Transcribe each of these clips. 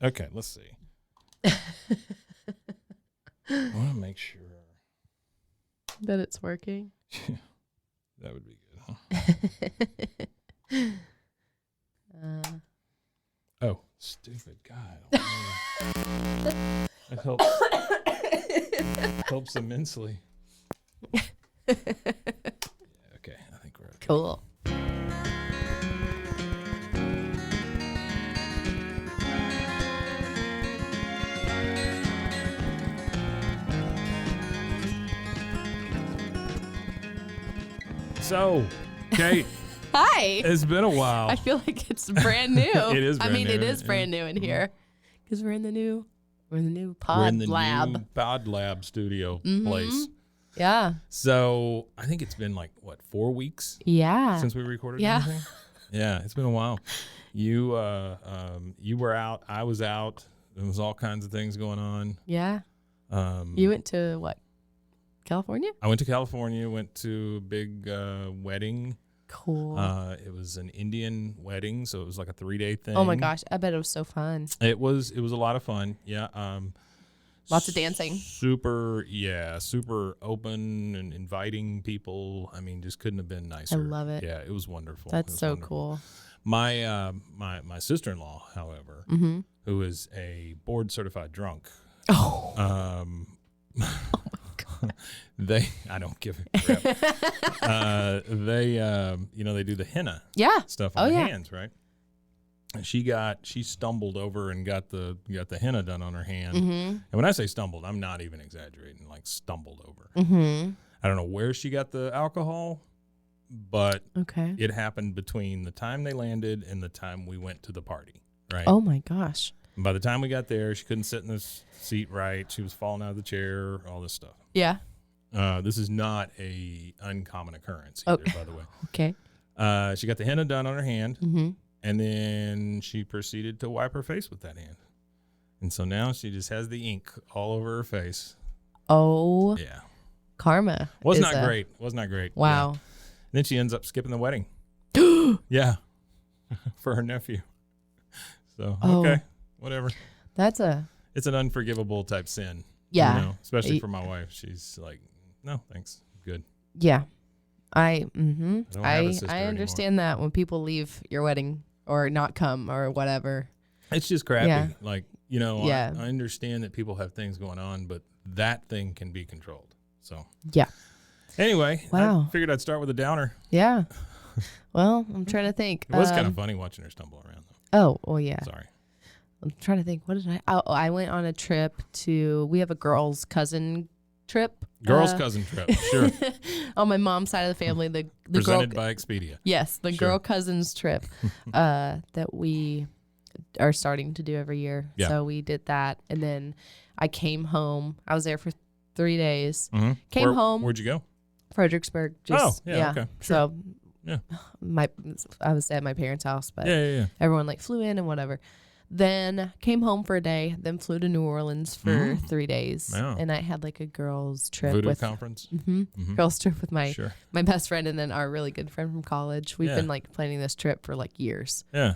Okay, let's see. I want to make sure that it's working. That would be good, huh? Oh, stupid God! It helps. Helps immensely. Yeah, okay, I think we're okay. Cool. So, Kate. Hi. It's been a while. I feel like it's brand new. It is brand new. It is brand new in here because we're in the new pod lab. New pod lab studio Mm-hmm. place. Yeah. So I think it's been like 4 weeks? Yeah. Since we recorded Yeah. anything? Yeah, it's been a while. You were out. I was out. There was all kinds of things going on. Yeah. You went to what? California? I went to California. Went to a big wedding. Cool. It was an Indian wedding, so it was like a 3-day thing. Oh my gosh, I bet it was so fun. It was a lot of fun. Yeah. Lots of dancing. Super open and inviting people. I mean, just couldn't have been nicer. I love it. Yeah, it was wonderful. That's so cool. My my sister-in-law, however, Mm-hmm. who is a board certified drunk. Oh. Oh my God. I don't give a crap. They do the henna stuff on the hands, right? And she stumbled over and got the henna done on her hand. Mm-hmm. And when I say stumbled, I'm not even exaggerating, like stumbled over. Mm-hmm. I don't know where she got the alcohol, but okay, it happened between the time they landed and the time we went to the party, right? Oh my gosh. And by the time we got there, she couldn't sit in the seat right. She was falling out of the chair, all this stuff. Yeah. This is not a uncommon occurrence either, by the way. Okay. She got the henna done on her hand, mm-hmm. and then she proceeded to wipe her face with that hand. And so now she just has the ink all over her face. Oh. Yeah. Karma. Was not great. Wow. Yeah. Then she ends up skipping the wedding. Yeah. For her nephew. So, okay. Whatever. It's an unforgivable type sin. Yeah. You know, especially for my wife. She's like, no, thanks. Good. Yeah. I anymore. understand that when people leave your wedding or not come or whatever. It's just crappy. Yeah. Like, I understand that people have things going on, but that thing can be controlled. So, yeah. Anyway, wow. I figured I'd start with a downer. Yeah. Well, I'm trying to think. It was kind of funny watching her stumble around, though. Oh, well, yeah. Sorry. I'm trying to think. What did I went on a trip we have a girls' cousin trip. Cousin trip, sure. On my mom's side of the family, the Presented by Expedia. Yes, the girl cousins trip that we are starting to do every year. Yeah. So we did that, and then I came home. I was there for 3 days. Mm-hmm. Came home. Where'd you go? Fredericksburg. Okay. Sure. So I was at my parents' house, but everyone flew in and whatever. Then came home for a day, then flew to New Orleans for 3 days. Yeah. And I had a girls trip Voodoo conference. Mm-hmm. Girls trip with my best friend and then our really good friend from college. We've been planning this trip for years. Yeah.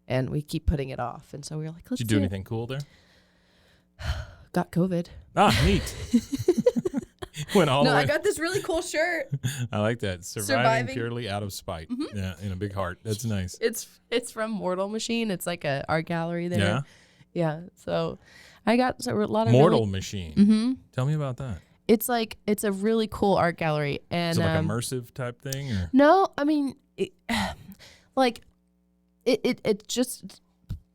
And we keep putting it off. And so we were like, let's Did you do anything cool there? Got COVID. Ah, neat. Went all the way. I got this really cool shirt. I like that. Surviving purely out of spite. Mm-hmm. Yeah, in a big heart. That's nice. It's from Mortal Machine. It's like a art gallery there. Yeah. Yeah. So I got a lot of Mortal Machine. Mm-hmm. Tell me about that. It's it's a really cool art gallery. And is it like immersive type thing? Or? No, I mean, it's just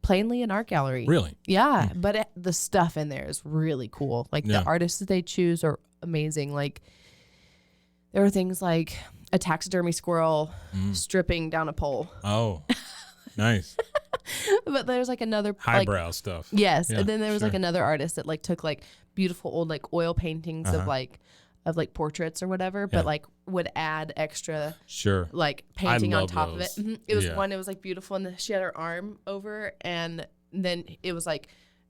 plainly an art gallery. Really? Yeah. But the stuff in there is really cool. The artists that they choose are amazing. There were things like a taxidermy squirrel stripping down a pole. Oh, nice. But there's another highbrow stuff. Yes. Yeah, and then there was another artist that took beautiful old oil paintings of portraits or whatever, but would add extra painting on top of it. Mm-hmm. It was one, it was beautiful, and she had her arm over, and then it was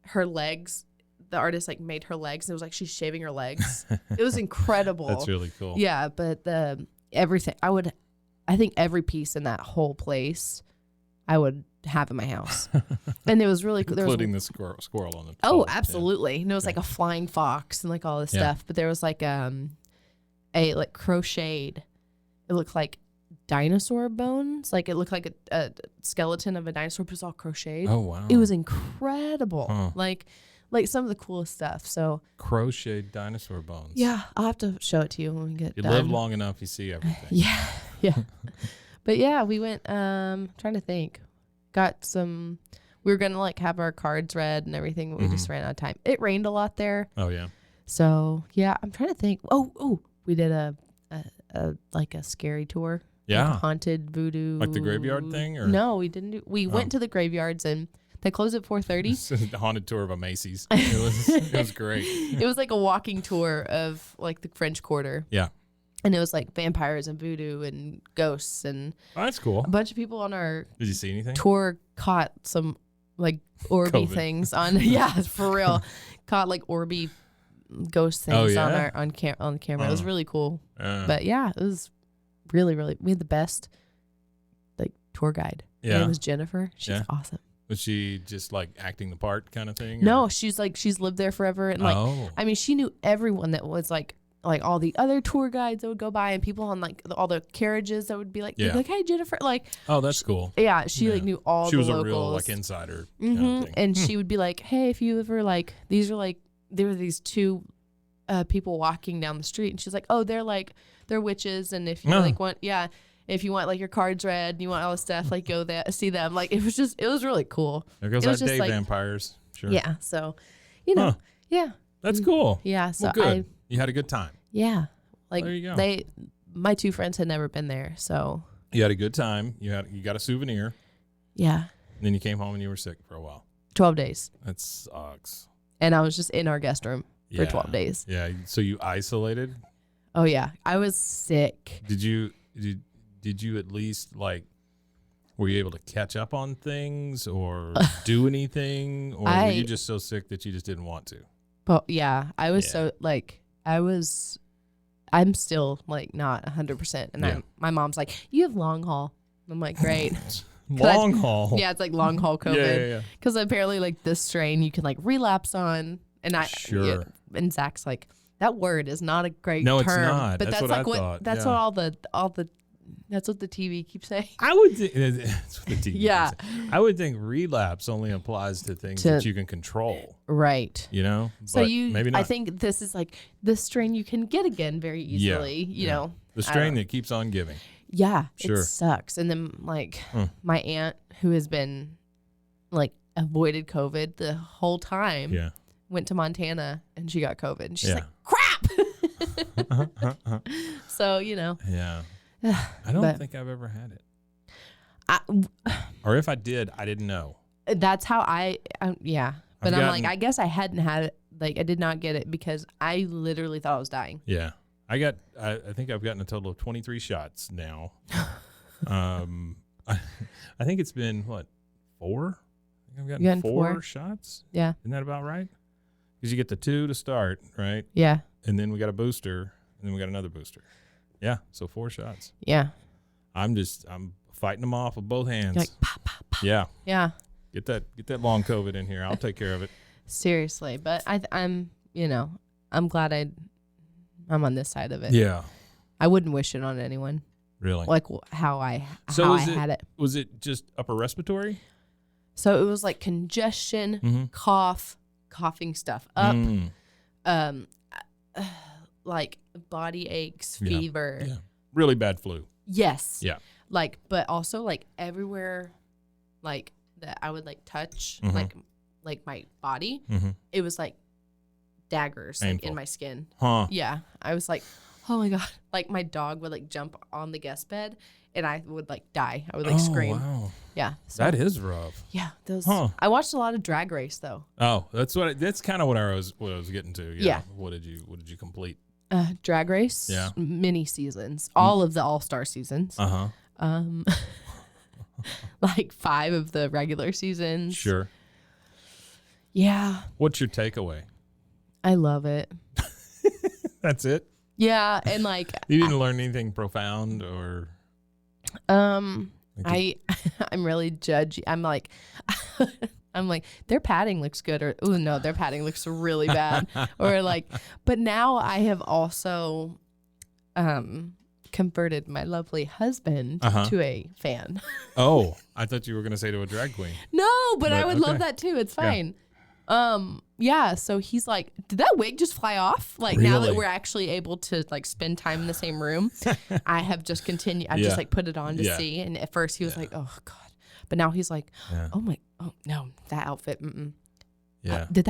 her legs. The artist made her legs. It was she's shaving her legs. It was incredible. That's really cool. Yeah, but everything I think every piece in that whole place, I would have in my house. And it was really cool. Including the squirrel on the Oh, absolutely. Yeah. And it was like a flying fox and like all this stuff. But there was like a like crocheted, it looked like dinosaur bones. Like it looked like a skeleton of a dinosaur, but it was all crocheted. Oh, wow. It was incredible. Huh. Like some of the coolest stuff. So crocheted dinosaur bones. Yeah, I'll have to show it to you when we get done. You live long enough, you see everything. Yeah. But yeah, we went, trying to think. Got some, we were going to like have our cards read and everything, but we just ran out of time. It rained a lot there. Oh, yeah. So yeah, I'm trying to think. Oh, we did a like a scary tour. Yeah. Like haunted voodoo. Like the graveyard thing? Or? No, we didn't. We went to the graveyards and they closed at 4:30. The haunted tour of a Macy's. It was great. It was like a walking tour of like the French Quarter. Yeah. And it was like vampires and voodoo and ghosts and that's cool. A bunch of people on our Did you see anything? Tour caught some like Orby things on for real. Caught like Orby ghost things on camera. It was really cool. But yeah, it was really, really, we had the best like tour guide. Yeah. Her name was Jennifer. She's awesome. Was she just like acting the part kind of thing? No, she's lived there forever. And like, I mean, she knew everyone that was like all the other tour guides that would go by and people on like all the carriages that would be like, like, hey, Jennifer, like. Oh, that's cool. Yeah. She like knew all the locals. She was a real like insider. Mm-hmm. Kind of thing. And she would be like, hey, if you ever like, there were these two people walking down the street and she's like, oh, they're witches. And if you like want, if you want like your cards read and you want all this stuff, like go there, see them. Like it was really cool. There goes our day vampires. Sure. Yeah. So, yeah. That's cool. Yeah. So well, good. You had a good time. Yeah. Like there you go. My two friends had never been there. So you had a good time. You got a souvenir. Yeah. And then you came home and you were sick for a while. 12 days. That sucks. And I was just in our guest room for 12 days. Yeah. So you isolated? Oh yeah. I was sick. Did you at least like, were you able to catch up on things or do anything? Or were you just so sick that you just didn't want to? But yeah, I was so like, I'm still like not 100%. And my mom's like, you have long haul. I'm like, great. Long haul? Yeah, it's like long haul COVID. Yeah. Because apparently like this strain you can like relapse on. And and Zach's like, that word is not a great term. No, it's not. But that's like what that's what all the that's what the TV keeps saying. I would think that's what the TV keeps saying. I would think relapse only applies to things that you can control. Right. You know? So maybe not. I think this is like the strain you can get again very easily, you know. The strain that keeps on giving. Yeah. Sure. It sucks. And then like my aunt who has been like avoided COVID the whole time went to Montana and she got COVID and she's like, crap. So, you know. Yeah. I don't think I've ever had it. Or if I did, I didn't know. That's how But I'm like, I guess I hadn't had it. Like, I did not get it because I literally thought I was dying. Yeah. I think I've gotten a total of 23 shots now. I think it's been, 4? I think I've gotten 4 shots. Yeah. Isn't that about right? Because you get the 2 to start, right? Yeah. And then we got a booster, and then we got another booster. Yeah, so 4 shots. Yeah. I'm fighting them off with both hands. You're like, pop, pop, pop. Yeah. Yeah. Get that long COVID in here. I'll take care of it. Seriously, but I'm glad I'm on this side of it. Yeah. I wouldn't wish it on anyone. Really? Like how I had it. Was it just upper respiratory? So it was like congestion, cough, coughing stuff up, like body aches, fever. Yeah. Really bad flu. Yes. Yeah. Like, but also like everywhere, like that I would like touch, like my body, it was like daggers like, in my skin. Huh. Yeah. I was like, oh my God. Like my dog would like jump on the guest bed and I would like die. I would like scream. Wow. Yeah. So, that is rough. Yeah. I watched a lot of Drag Race though. Oh, that's kind of what I was getting to. Yeah. What did you complete? Drag Race. Yeah. Mini seasons. All of the All-Star seasons. Like 5 of the regular seasons. Sure. Yeah. What's your takeaway? I love it. That's it? Yeah, and like you didn't learn anything profound or I'm really judgy. I'm like, their padding looks good, or oh no, their padding looks really bad, or like. But now I have also, converted my lovely husband to a fan. Oh, I thought you were gonna say to a drag queen. No, but I would love that too. It's fine. Yeah. So he's like, did that wig just fly off? Like now that we're actually able to like spend time in the same room, I have just continued. I just like put it on to see. And at first he was like, oh God. But now he's like, oh no, that outfit. Yeah. Did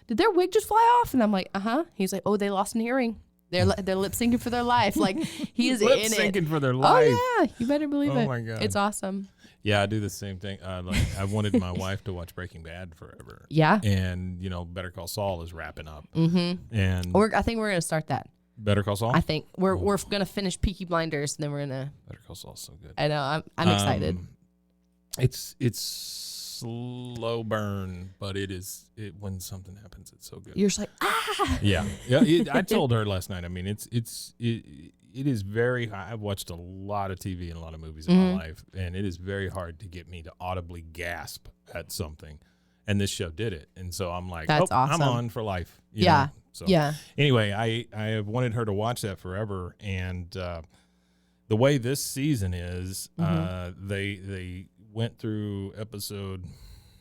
their wig just fly off? And I'm like, He's like, oh, they lost an earring. They're lip syncing for their life. Like he is in it. Lip syncing for their life. Oh yeah, you better believe it. Oh my God, it's awesome. Yeah, I do the same thing. I wanted my wife to watch Breaking Bad forever. Yeah. And Better Call Saul is wrapping up. Mm-hmm. And I think we're gonna start that. Better Call Saul. I think we're gonna finish Peaky Blinders, and then we're gonna. Better Call Saul's so good. I know. I'm excited. It's slow burn, but when something happens, it's so good. You're just like Yeah. I told her last night. I mean, it is very. I've watched a lot of TV and a lot of movies in my life, and it is very hard to get me to audibly gasp at something. And this show did it, and so I'm like, that's awesome. I'm on for life. You know? So anyway, I have wanted her to watch that forever, and the way this season is, they went through episode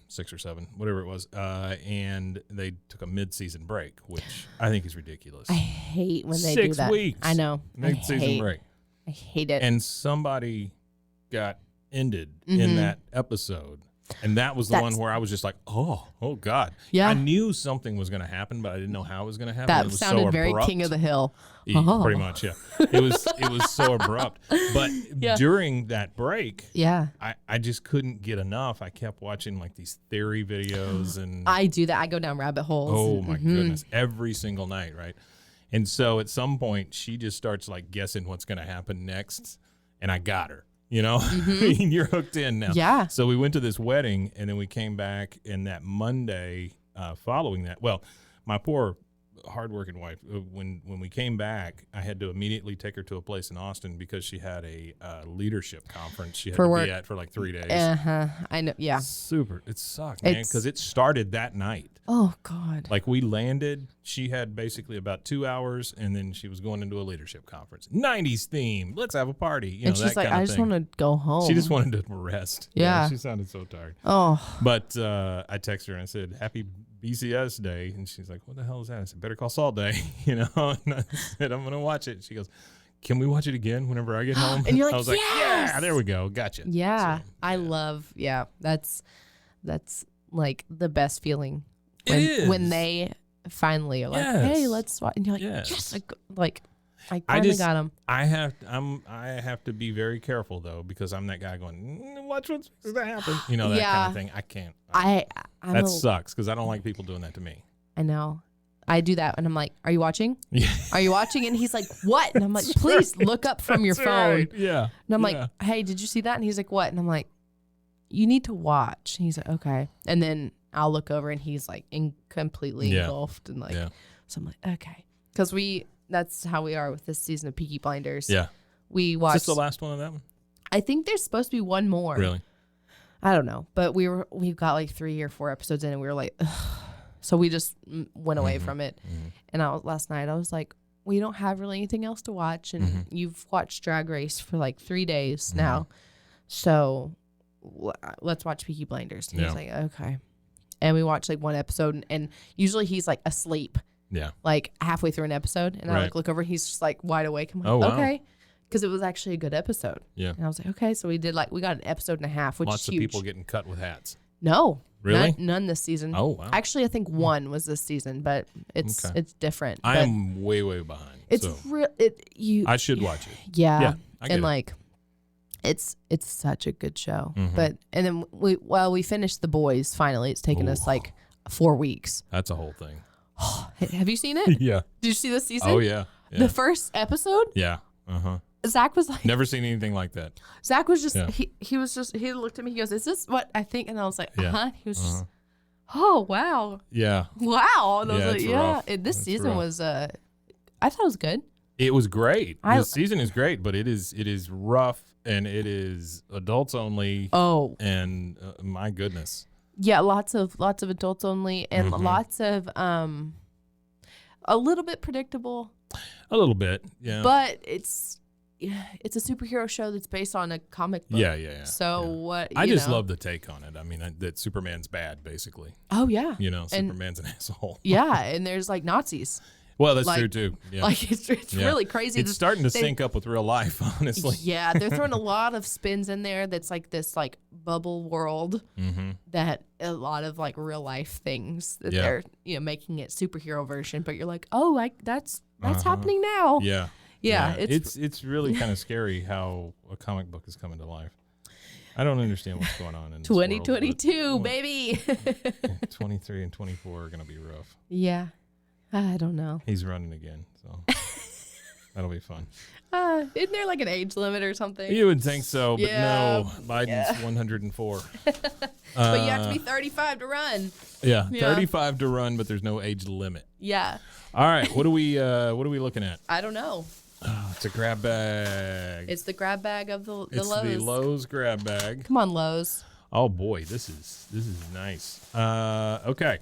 6 or 7, whatever it was, and they took a mid-season break, which I think is ridiculous. I hate when they do that. 6 weeks. I know. Mid-season break. I hate it. And somebody got ended in that episode. And that was the one where I was just like, oh God. Yeah. I knew something was going to happen, but I didn't know how it was going to happen. That sounded so very King of the Hill. Pretty much, yeah. It was so abrupt. But during that break, I just couldn't get enough. I kept watching like these theory videos, and I do that. I go down rabbit holes. Oh my goodness, every single night, right? And so at some point, she just starts like guessing what's going to happen next, and I got her. I mean, you're hooked in now. Yeah. So we went to this wedding, and then we came back, and that Monday following that, well, my poor hardworking wife, when we came back, I had to immediately take her to a place in Austin because she had a leadership conference she had to be at for like 3 days. I know. Yeah. Super. It sucked, man, because it started that night. Oh God. Like we landed, she had basically about 2 hours, and then she was going into a leadership conference. 90s theme. Let's have a party. And she's like, I just want to go home. She just wanted to rest. Yeah. She sounded so tired. Oh. But I texted her and I said, happy BCS day. And she's like, what the hell is that? I said, Better Call Saul day. And I said, I'm going to watch it. She goes, can we watch it again whenever I get home? And you're like, I was like, yeah, there we go. Gotcha. Yeah. So, I love, that's like the best feeling. When they finally are like, hey, let's watch. And you're like, yes. I finally got them. I have to be very careful though, because I'm that guy going, watch what's going to happen. That kind of thing. I can't. That sucks because I don't like people doing that to me. I know. I do that and I'm like, are you watching? Yeah. Are you watching? And he's like, what? And I'm like, please look up from your phone. Right. Yeah. And I'm like, hey, did you see that? And he's like, what? And I'm like, you need to watch. And he's like, okay. And then I'll look over and he's like completely engulfed and like, so I'm like, okay. Because that's how we are with this season of Peaky Blinders. Yeah. We watched. Is this the last one of that one? I think there's supposed to be one more. Really? I don't know. But we've got like 3 or 4 episodes in and we were like, ugh. So we just went away from it. Mm-hmm. And last night I was like, we don't have really anything else to watch. And you've watched Drag Race for like 3 days now. So let's watch Peaky Blinders. And he's like, okay. And we watched like 1 episode and usually he's like asleep. Yeah. Like halfway through an episode. And I like look over and he's just like wide awake. I'm like, okay. Because it was actually a good episode. Yeah. And I was like, okay. So we got an episode and a half, which Lots is huge. Lots of people getting cut with hats. No. Really? None this season. Oh, wow. Actually, I think 1 was this season, but it's different. I am way behind. It's I should watch it. Yeah. And like it's such a good show. But and then we finished The Boys finally. It's taken us like 4 weeks. That's a whole thing. Have you seen it? Yeah. Did you see this season? Oh yeah. The first episode? Yeah. Zach was like, never seen anything like that. Zach was just he looked at me, he goes, is this what I think? And I was like, He was just, oh wow. Yeah. Wow. And I was like, rough. This season was I thought it was good. It was great. This season is great, but it is rough and it is adults only. Oh, and my goodness. Yeah, lots of adults only, and lots of a little bit predictable. A little bit, yeah. But it's a superhero show that's based on a comic book. Yeah. So what? I just love the take on it. I mean, that Superman's bad, basically. Oh yeah. Superman's an asshole. Yeah, and there's like Nazis. Well, that's true too. Yeah. Like it's really crazy. It's starting to sync up with real life, honestly. Yeah, they're throwing a lot of spins in there. That's like this like bubble world that a lot of like real life things that they're making it superhero version. But you're like, oh, that's happening now. Yeah. It's really kind of scary how a comic book is coming to life. I don't understand what's going on in 2022, baby. 23 and 24 are going to be rough. Yeah. I don't know. He's running again, so that'll be fun. Isn't there like an age limit or something? You would think so, but no. Biden's 104. But you have to be 35 to run. Yeah, 35 to run, but there's no age limit. Yeah. All right, what are we looking at? I don't know. Oh, it's a grab bag. It's the grab bag of the It's Lowe's. the Lowe's grab bag. Come on, Lowe's. Oh boy, this is nice. Okay.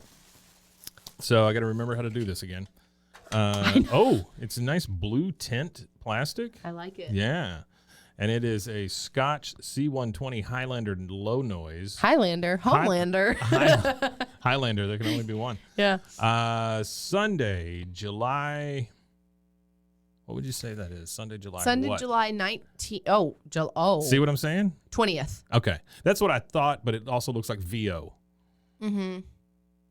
So I got to remember how to do this again. It's a nice blue tint plastic. I like it. Yeah. And it is a Scotch C-120 Highlander low noise. Homelander. Highlander. There can only be one. Yeah. Sunday, July. What would you say that is? Sunday, July. July 19th. See what I'm saying? 20th. Okay. That's what I thought, but it also looks like VO. Mm-hmm.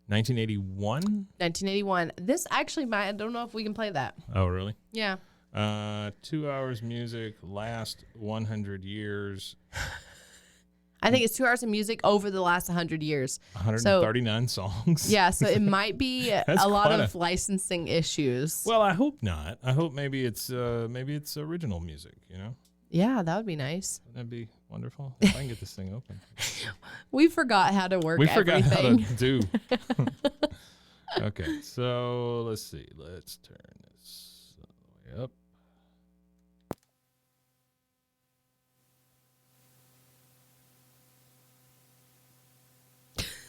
1981? 1981. This actually I don't know if we can play that. Oh, really? Yeah. 2 hours music, last 100 years. I think it's 2 hours of music over the last 100 years. 139 songs. Yeah, so it might be a lot of licensing issues. Well, I hope not. I hope maybe it's original music, Yeah, that would be nice. That'd be wonderful if I can get this thing open. We forgot how to work everything. How to do. Okay, so let's see. Let's turn this all the way up.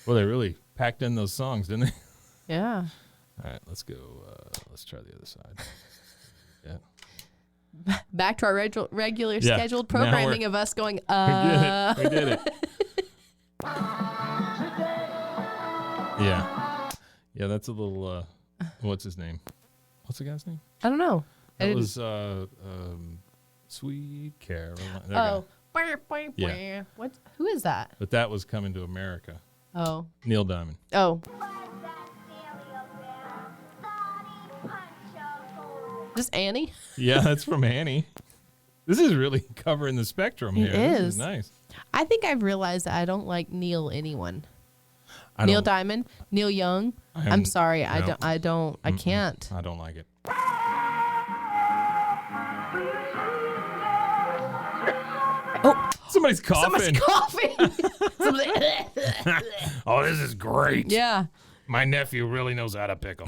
Well, they really packed in those songs, didn't they? Yeah. All right, let's go. Let's try the other side. Yeah. Back to our regular scheduled programming of us going, We did it. Yeah, that's a little, what's his name? What's the guy's name? I don't know. That was Sweet Caroline. Yeah. Who is that? But that was Coming to America. Oh. Neil Diamond. Oh. Is this Annie? Yeah, that's from Annie. This is really covering the spectrum here. This is nice. I think I've realized that I don't like Neil anyone. Neil Diamond, Neil Young. I'm sorry, I can't. I don't like it. Oh, somebody's coughing. Oh, this is great. Yeah. My nephew really knows how to pickle.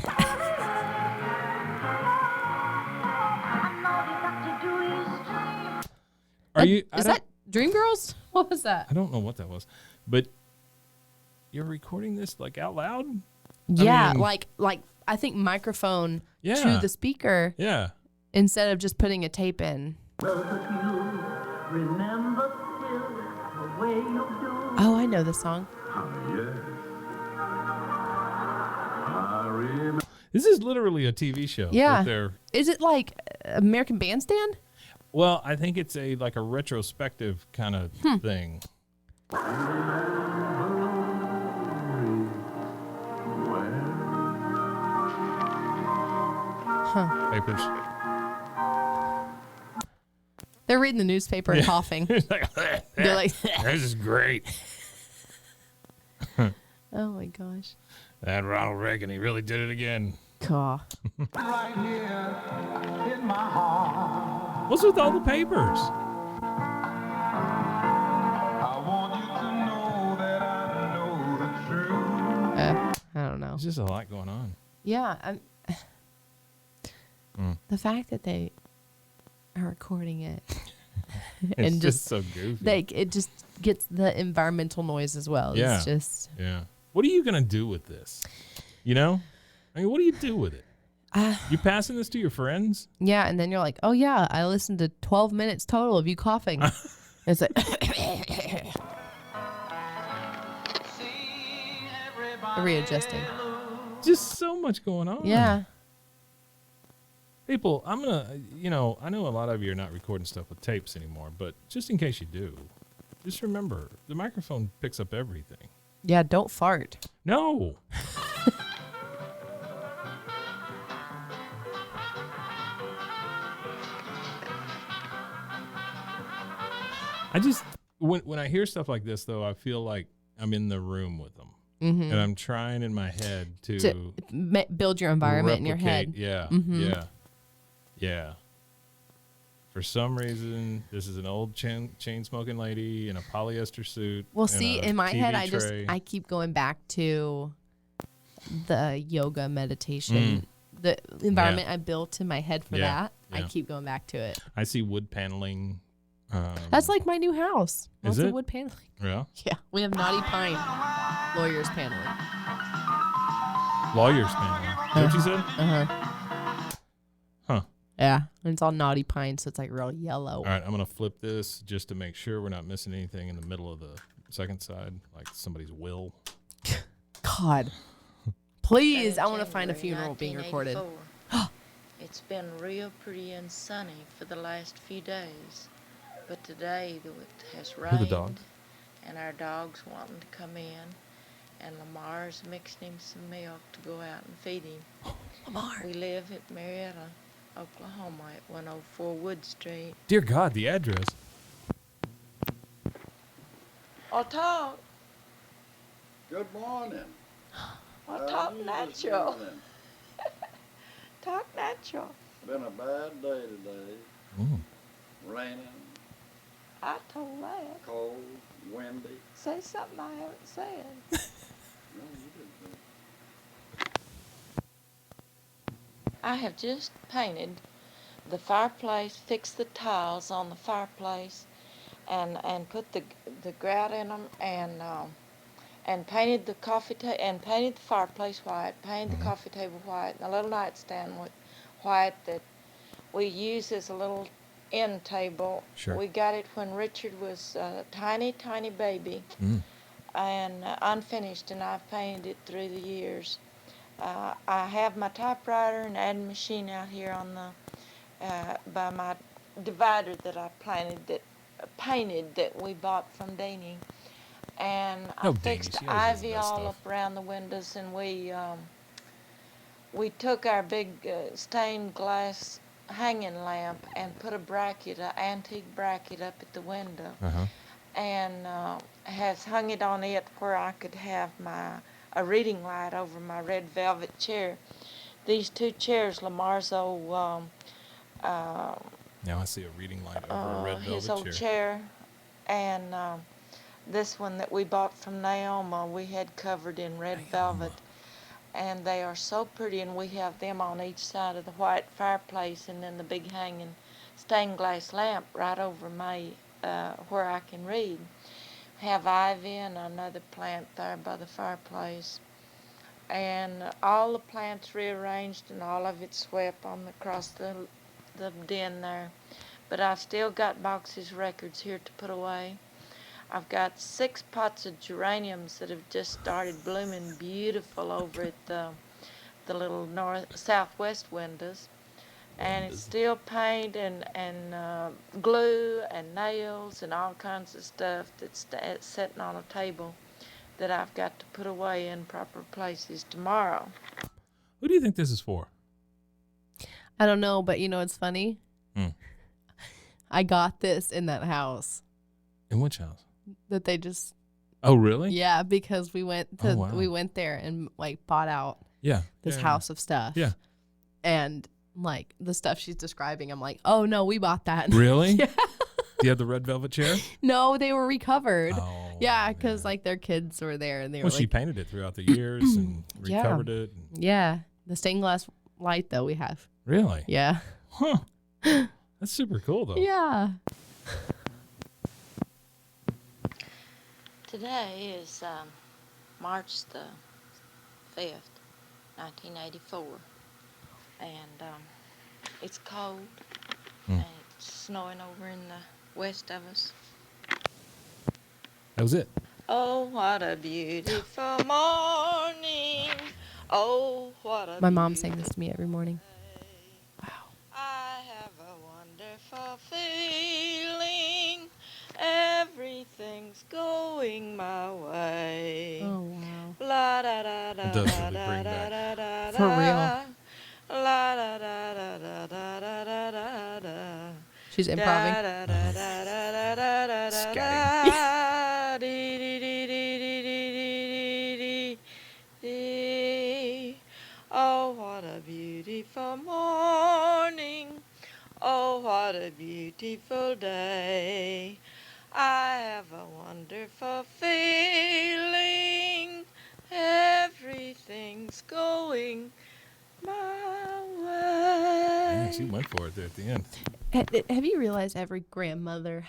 Is that Dreamgirls? What was that? I don't know what that was, but you're recording this like out loud? Yeah, I mean, like I think microphone to the speaker. Yeah. Instead of just putting a tape in. Oh, I know the song. This is literally a TV show. Yeah. Is it like American Bandstand? Well, I think it's a retrospective kind of thing. Huh. Papers. They're reading the newspaper and coughing. They're like, this is great. Oh my gosh. That Ronald Reagan, he really did it again. Caw. Right here in my heart. What's with all the papers? I want you to know that I know the truth. I don't know. There's just a lot going on. Yeah. The fact that they are recording it. and just so goofy. It just gets the environmental noise as well. Yeah. It's just. Yeah. What are you gonna do with this? You know, I mean, what do you do with it? You passing this to your friends? Yeah, and then you're like, oh yeah, I listened to 12 minutes total of you coughing. It's like readjusting. Just so much going on. Yeah. People, I'm gonna, I know a lot of you are not recording stuff with tapes anymore, but just in case you do, just remember the microphone picks up everything. Yeah, don't fart. No. I just, when I hear stuff like this, though, I feel like I'm in the room with them. Mm-hmm. And I'm trying in my head to build your environment in your head. Yeah, yeah. For some reason, this is an old chain-smoking lady in a polyester suit. Well, see, in my head, I keep going back to the yoga meditation. The environment I built in my head for that, I keep going back to it. I see wood paneling. That's like my new house. Is it? Wood paneling. Yeah? Yeah. We have knotty pine lawyers paneling. Lawyers paneling. Is that what you said? Uh-huh. Huh. Yeah. And it's all knotty pine, so it's like real yellow. All right, I'm going to flip this just to make sure we're not missing anything in the middle of the second side, like somebody's will. God. Please, I want to find a funeral being recorded. It's been real pretty and sunny for the last few days. But today it has rained, and our dog's wanting to come in, and Lamar's mixing him some milk to go out and feed him. Oh, Lamar. We live at Marietta, Oklahoma at 104 Wood Street. Dear God, the address. I'll talk. Good morning. I'll talk natural. Talk natural. Been a bad day today. Mm. Raining, I told that. cold, windy. Say something I haven't said. No, you didn't. I have just painted the fireplace, fixed the tiles on the fireplace, and put the grout in them, and painted the painted the fireplace white, painted the coffee table white, and the little nightstand white that we use as a little end table. Sure. We got it when Richard was a tiny baby, and unfinished, and I've painted it through the years. I have my typewriter and adding machine out here on the by my divider that I painted that we bought from Deanie, and I fixed ivy all up around the windows, and we took our big stained glass hanging lamp and put an antique bracket up at the window, and has hung it on it where I could have a reading light over my red velvet chair. These two chairs, Lamar's old now I see a reading light over a red velvet his old chair, and this one that we bought from Naoma, we had covered in red velvet. And they are so pretty, and we have them on each side of the white fireplace, and then the big hanging stained glass lamp right over my where I can read. Have ivy and another plant there by the fireplace, and all the plants rearranged and all of it swept across the den there. But I've still got boxes of records here to put away. I've got 6 pots of geraniums that have just started blooming beautiful over at the little southwest windows, and it's still paint and glue and nails and all kinds of stuff that's sitting on a table that I've got to put away in proper places tomorrow. Who do you think this is for? I don't know, but it's funny. I got this in that house. In which house? That they just. Oh, really? Yeah, because we went there and bought out this house of stuff. Yeah. And the stuff she's describing, I'm like, oh no, we bought that. Really? Yeah. Do you have the red velvet chair? No, they were recovered. Oh, yeah, because their kids were there and they were. Well, she painted it throughout the years and recovered it. Yeah, the stained glass light though we have. Really? Yeah. Huh. That's super cool though. Yeah. Today is March the 5th, 1984, and it's cold, and it's snowing over in the west of us. That was it. Oh, what a beautiful morning. Oh, what a My mom sang this to me every morning. Wow. I have a wonderful feeling. Everything's going my way. Oh, wow. La da da da It does da really da bring da back. da da. For real. La da da da da da da da da da. She's improving. Oh, what a beautiful morning. Oh, what a beautiful day. I have a wonderful feeling. Everything's going my way. Yeah, she went for it there at the end. Have you realized every grandmother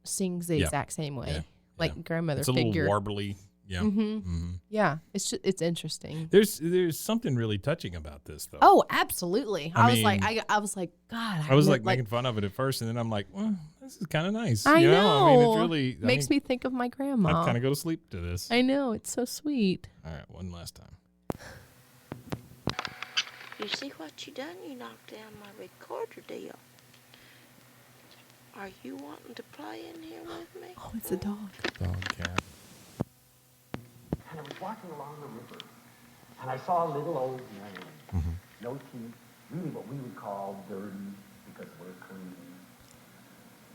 sings the exact same way? Yeah. Like grandmother it's a figure. little warbly. Yeah. Yeah, it's interesting. There's something really touching about this, though. Oh, absolutely. I was mean, like, God. I was like making fun of it at first, and then I'm like, well, this is kind of nice. I know. I mean, it's really makes me think of my grandma. I'd kind of go to sleep to this. I know. It's so sweet. All right, one last time. You see what you done? You knocked down my recorder deal. Are you wanting to play in here with me? Oh, it's a dog. Dog cat. And I was walking along the river, and I saw a little old man, no teeth, really what we would call dirty because we're clean.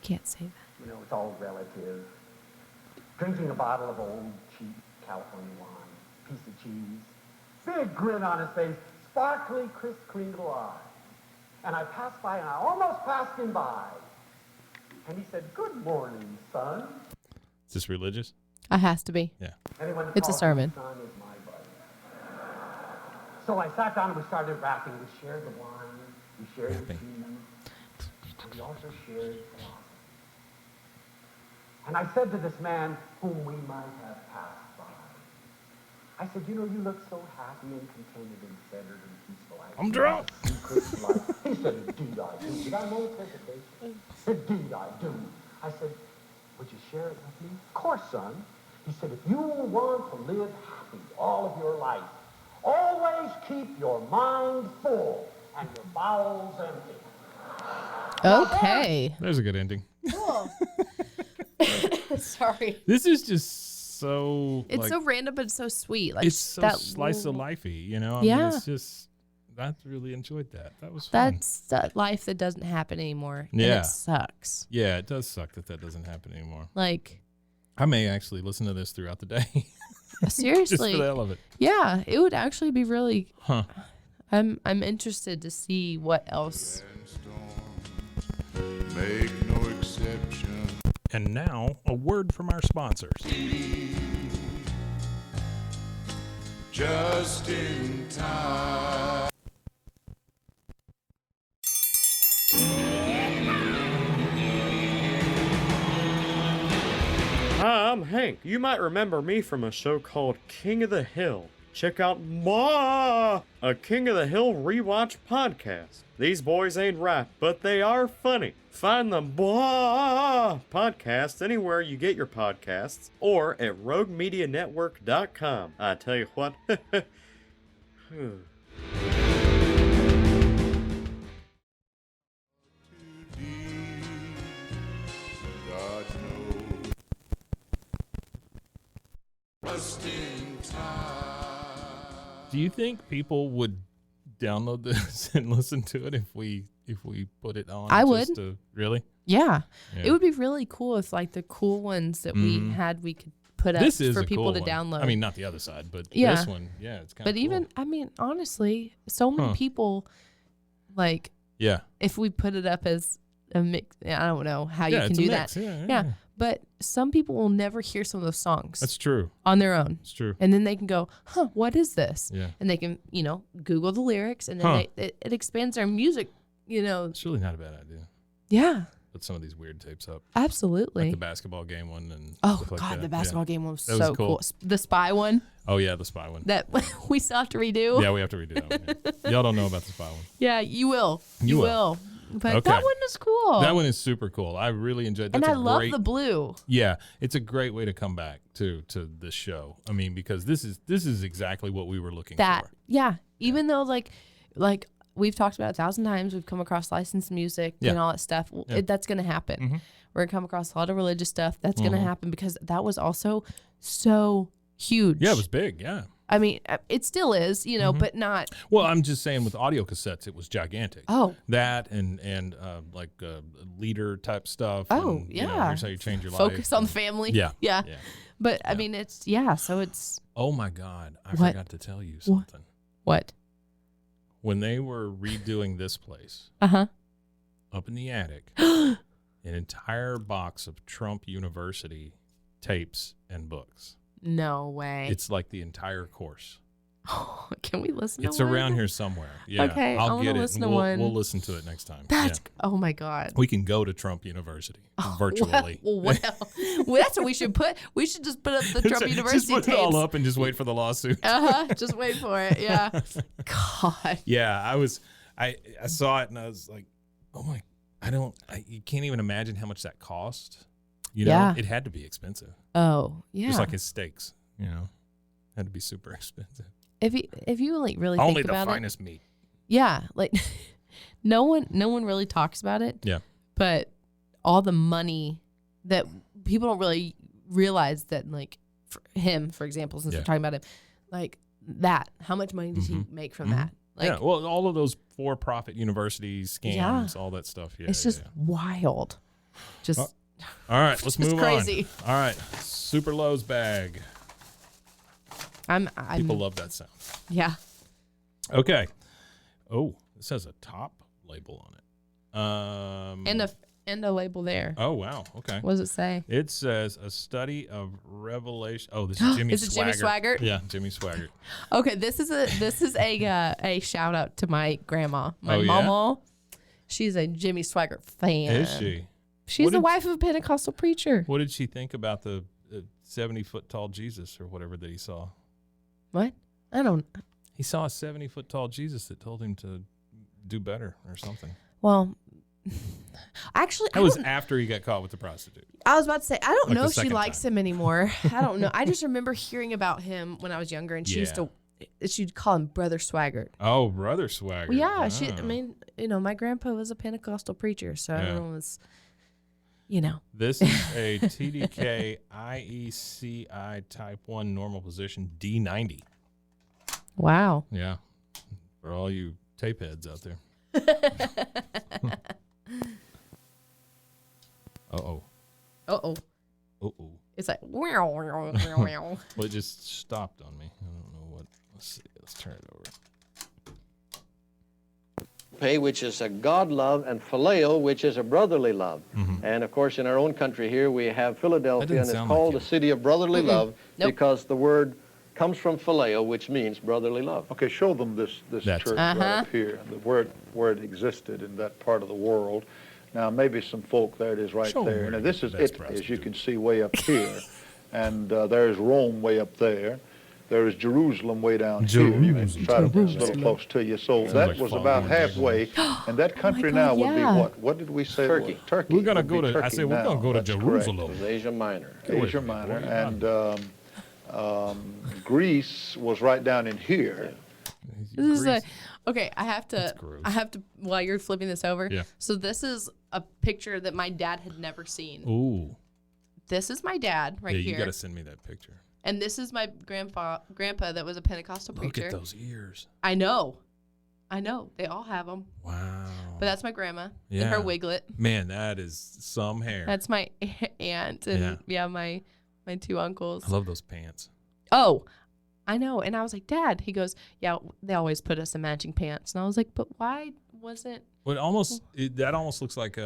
Can't say that. You know, it's all relative. Drinking a bottle of old, cheap California wine, piece of cheese, big grin on his face, sparkly, crisp, clean little eyes. And I passed by, and I almost passed him by. And he said, "Good morning, son." Is this religious? It has to be. Yeah. It's a sermon. Son is my buddy. So I sat down and we started rapping. We shared the wine, we shared the cheese, and we also shared philosophy. And I said to this man whom we might have passed by, I said, "You know, you look so happy and contented and centered and peaceful. I'm drunk." He said, "Indeed I do." Did I know his hesitation? "Indeed I do." I said, "Would you share it with me?" "Of course, son." He said, "If you want to live happy all of your life, always keep your mind full and your bowels empty." Okay. There's a good ending. Cool. Sorry. This is just so. It's so random, but it's so sweet. Like it's so slice of lifey, you know. I mean, it's just. I really enjoyed that. That was fun. That's that life that doesn't happen anymore. Yeah. And it sucks. Yeah, it does suck that doesn't happen anymore. Like. I may actually listen to this throughout the day. Seriously. Just for the hell of it. Yeah, it would actually be really. Huh. I'm interested to see what else. Make no exception. And now, a word from our sponsors. Just in time. Hi, I'm Hank. You might remember me from a show called King of the Hill. Check out a King of the Hill rewatch podcast. These boys ain't right, but they are funny. Find the podcast anywhere you get your podcasts or at roguemedianetwork.com. I tell you what. Do you think people would download this and listen to it if we put it on? I would. Really? Yeah. Yeah. It would be really cool if like the cool ones that we had we could put up This is for a people cool to one. download. I mean, not the other side, but Yeah. this one, yeah, it's kind of but even I mean, honestly, so many people like yeah, if we put it up as a mix, I don't know how you can it's a do mix. that. Yeah. But some people will never hear some of those songs That's true. on their own. It's true. And then they can go, huh, what is this? Yeah. And they can, Google the lyrics and then it expands their music, It's really not a bad idea. Yeah. put some of these weird tapes up. Absolutely. Like the basketball game one and oh stuff god, like the basketball game one was so was cool. The spy one. Oh yeah, the spy one. That we still have to redo. Yeah, we have to redo that one. Yeah. Y'all don't know about the spy one. Yeah, you will. You will. But okay. that one is cool. That one is super cool. I really enjoyed that. And I love the blue. Yeah, it's a great way to come back to this show. I mean, because this is exactly what we were looking for. Yeah. Even though like we've talked about 1,000 times, we've come across licensed music and all that stuff. That's going to happen. Mm-hmm. We're going to come across a lot of religious stuff. That's going to happen because that was also so huge. Yeah, it was big. Yeah. I mean, it still is, but not. Well, I'm just saying with audio cassettes, it was gigantic. Oh. That and like leader type stuff. Oh, and, yeah. Here's how you change your life. Focus on the family. Yeah. But, I mean, so it's. Oh, my God. I forgot to tell you something. What? When they were redoing this place. Uh-huh. Up in the attic, an entire box of Trump University tapes and books. No way. It's like the entire course. Oh, can we listen It's to one? around here somewhere. Yeah. Okay, I'll get it. Listen And to one. We'll listen to it next time. Oh my God. We can go to Trump University virtually. Well, that's what we should put. We should just put up the Trump University just put tapes. it all up and just wait for the lawsuit. Just wait for it. Yeah. God. Yeah, I saw it and I was like, oh my, you can't even imagine how much that cost. It had to be expensive. Oh, yeah. Just like his steaks, had to be super expensive. If you like really only think about the finest meat. Yeah, like no one really talks about it. Yeah. But all the money that people don't really realize that, like for him, for example, since we're talking about him, like that, how much money did he make from that? Like, well, all of those for-profit university scams, all that stuff. Yeah, it's just wild. Just all right, let's move crazy. on. All right, Super Low's bag. People love that sound. Yeah. Okay. Oh, this has a top label on it. And a label there. Oh wow. Okay. What does it say? It says a study of Revelation. Oh, this is Jimmy Swaggart. Is it Jimmy Swaggart? Yeah, Jimmy Swaggart. Okay, this is a shout out to my grandma, my mama. She's a Jimmy Swaggart fan. Is she? She's the wife of a Pentecostal preacher. What did she think about the 70-foot tall Jesus or whatever that he saw? What? I don't. He saw a 70-foot tall Jesus that told him to do better or something. Well, actually, that was after he got caught with the prostitute. I was about to say, I don't know if she likes him anymore. I don't know. I just remember hearing about him when I was younger, and she'd call him Brother Swaggart. Oh, Brother Swaggart. Well, yeah, I mean, my grandpa was a Pentecostal preacher, so I don't know. It's, This is a TDK IECI Type 1 normal position D90. Wow. Yeah. For all you tape heads out there. Uh-oh. It's like, well, it just stopped on me. I don't know what. Let's see. Let's turn it over. Which is a God love, and phileo, which is a brotherly love. Mm-hmm. And of course, in our own country here, we have Philadelphia, and it's called the city of brotherly love because the word comes from phileo, which means brotherly love. Okay, show them this church right up here, where it existed in that part of the world. Now, maybe some folk, there it is right there. Now, this is it, as you can see, way up here. And there's Rome way up there. There is Jerusalem way down here. You can try to bring it a little close to you. So that was about halfway. And that country now would be what? What did we say? Turkey. Turkey. We're going to go to, I said we're going to go to Jerusalem. It was Asia Minor. Asia Minor. And Greece was right down in here. This is okay. I have to, while you're flipping this over. Yeah. So this is a picture that my dad had never seen. Ooh. This is my dad right here. Yeah, you got to send me that picture. And this is my grandpa that was a Pentecostal preacher. Look at those ears. I know. They all have them. Wow. But that's my grandma and her wiglet. Man, that is some hair. That's my aunt and my two uncles. I love those pants. Oh, I know. And I was like, Dad. He goes, yeah, they always put us in matching pants. And I was like, but why wasn't? Well, that almost looks like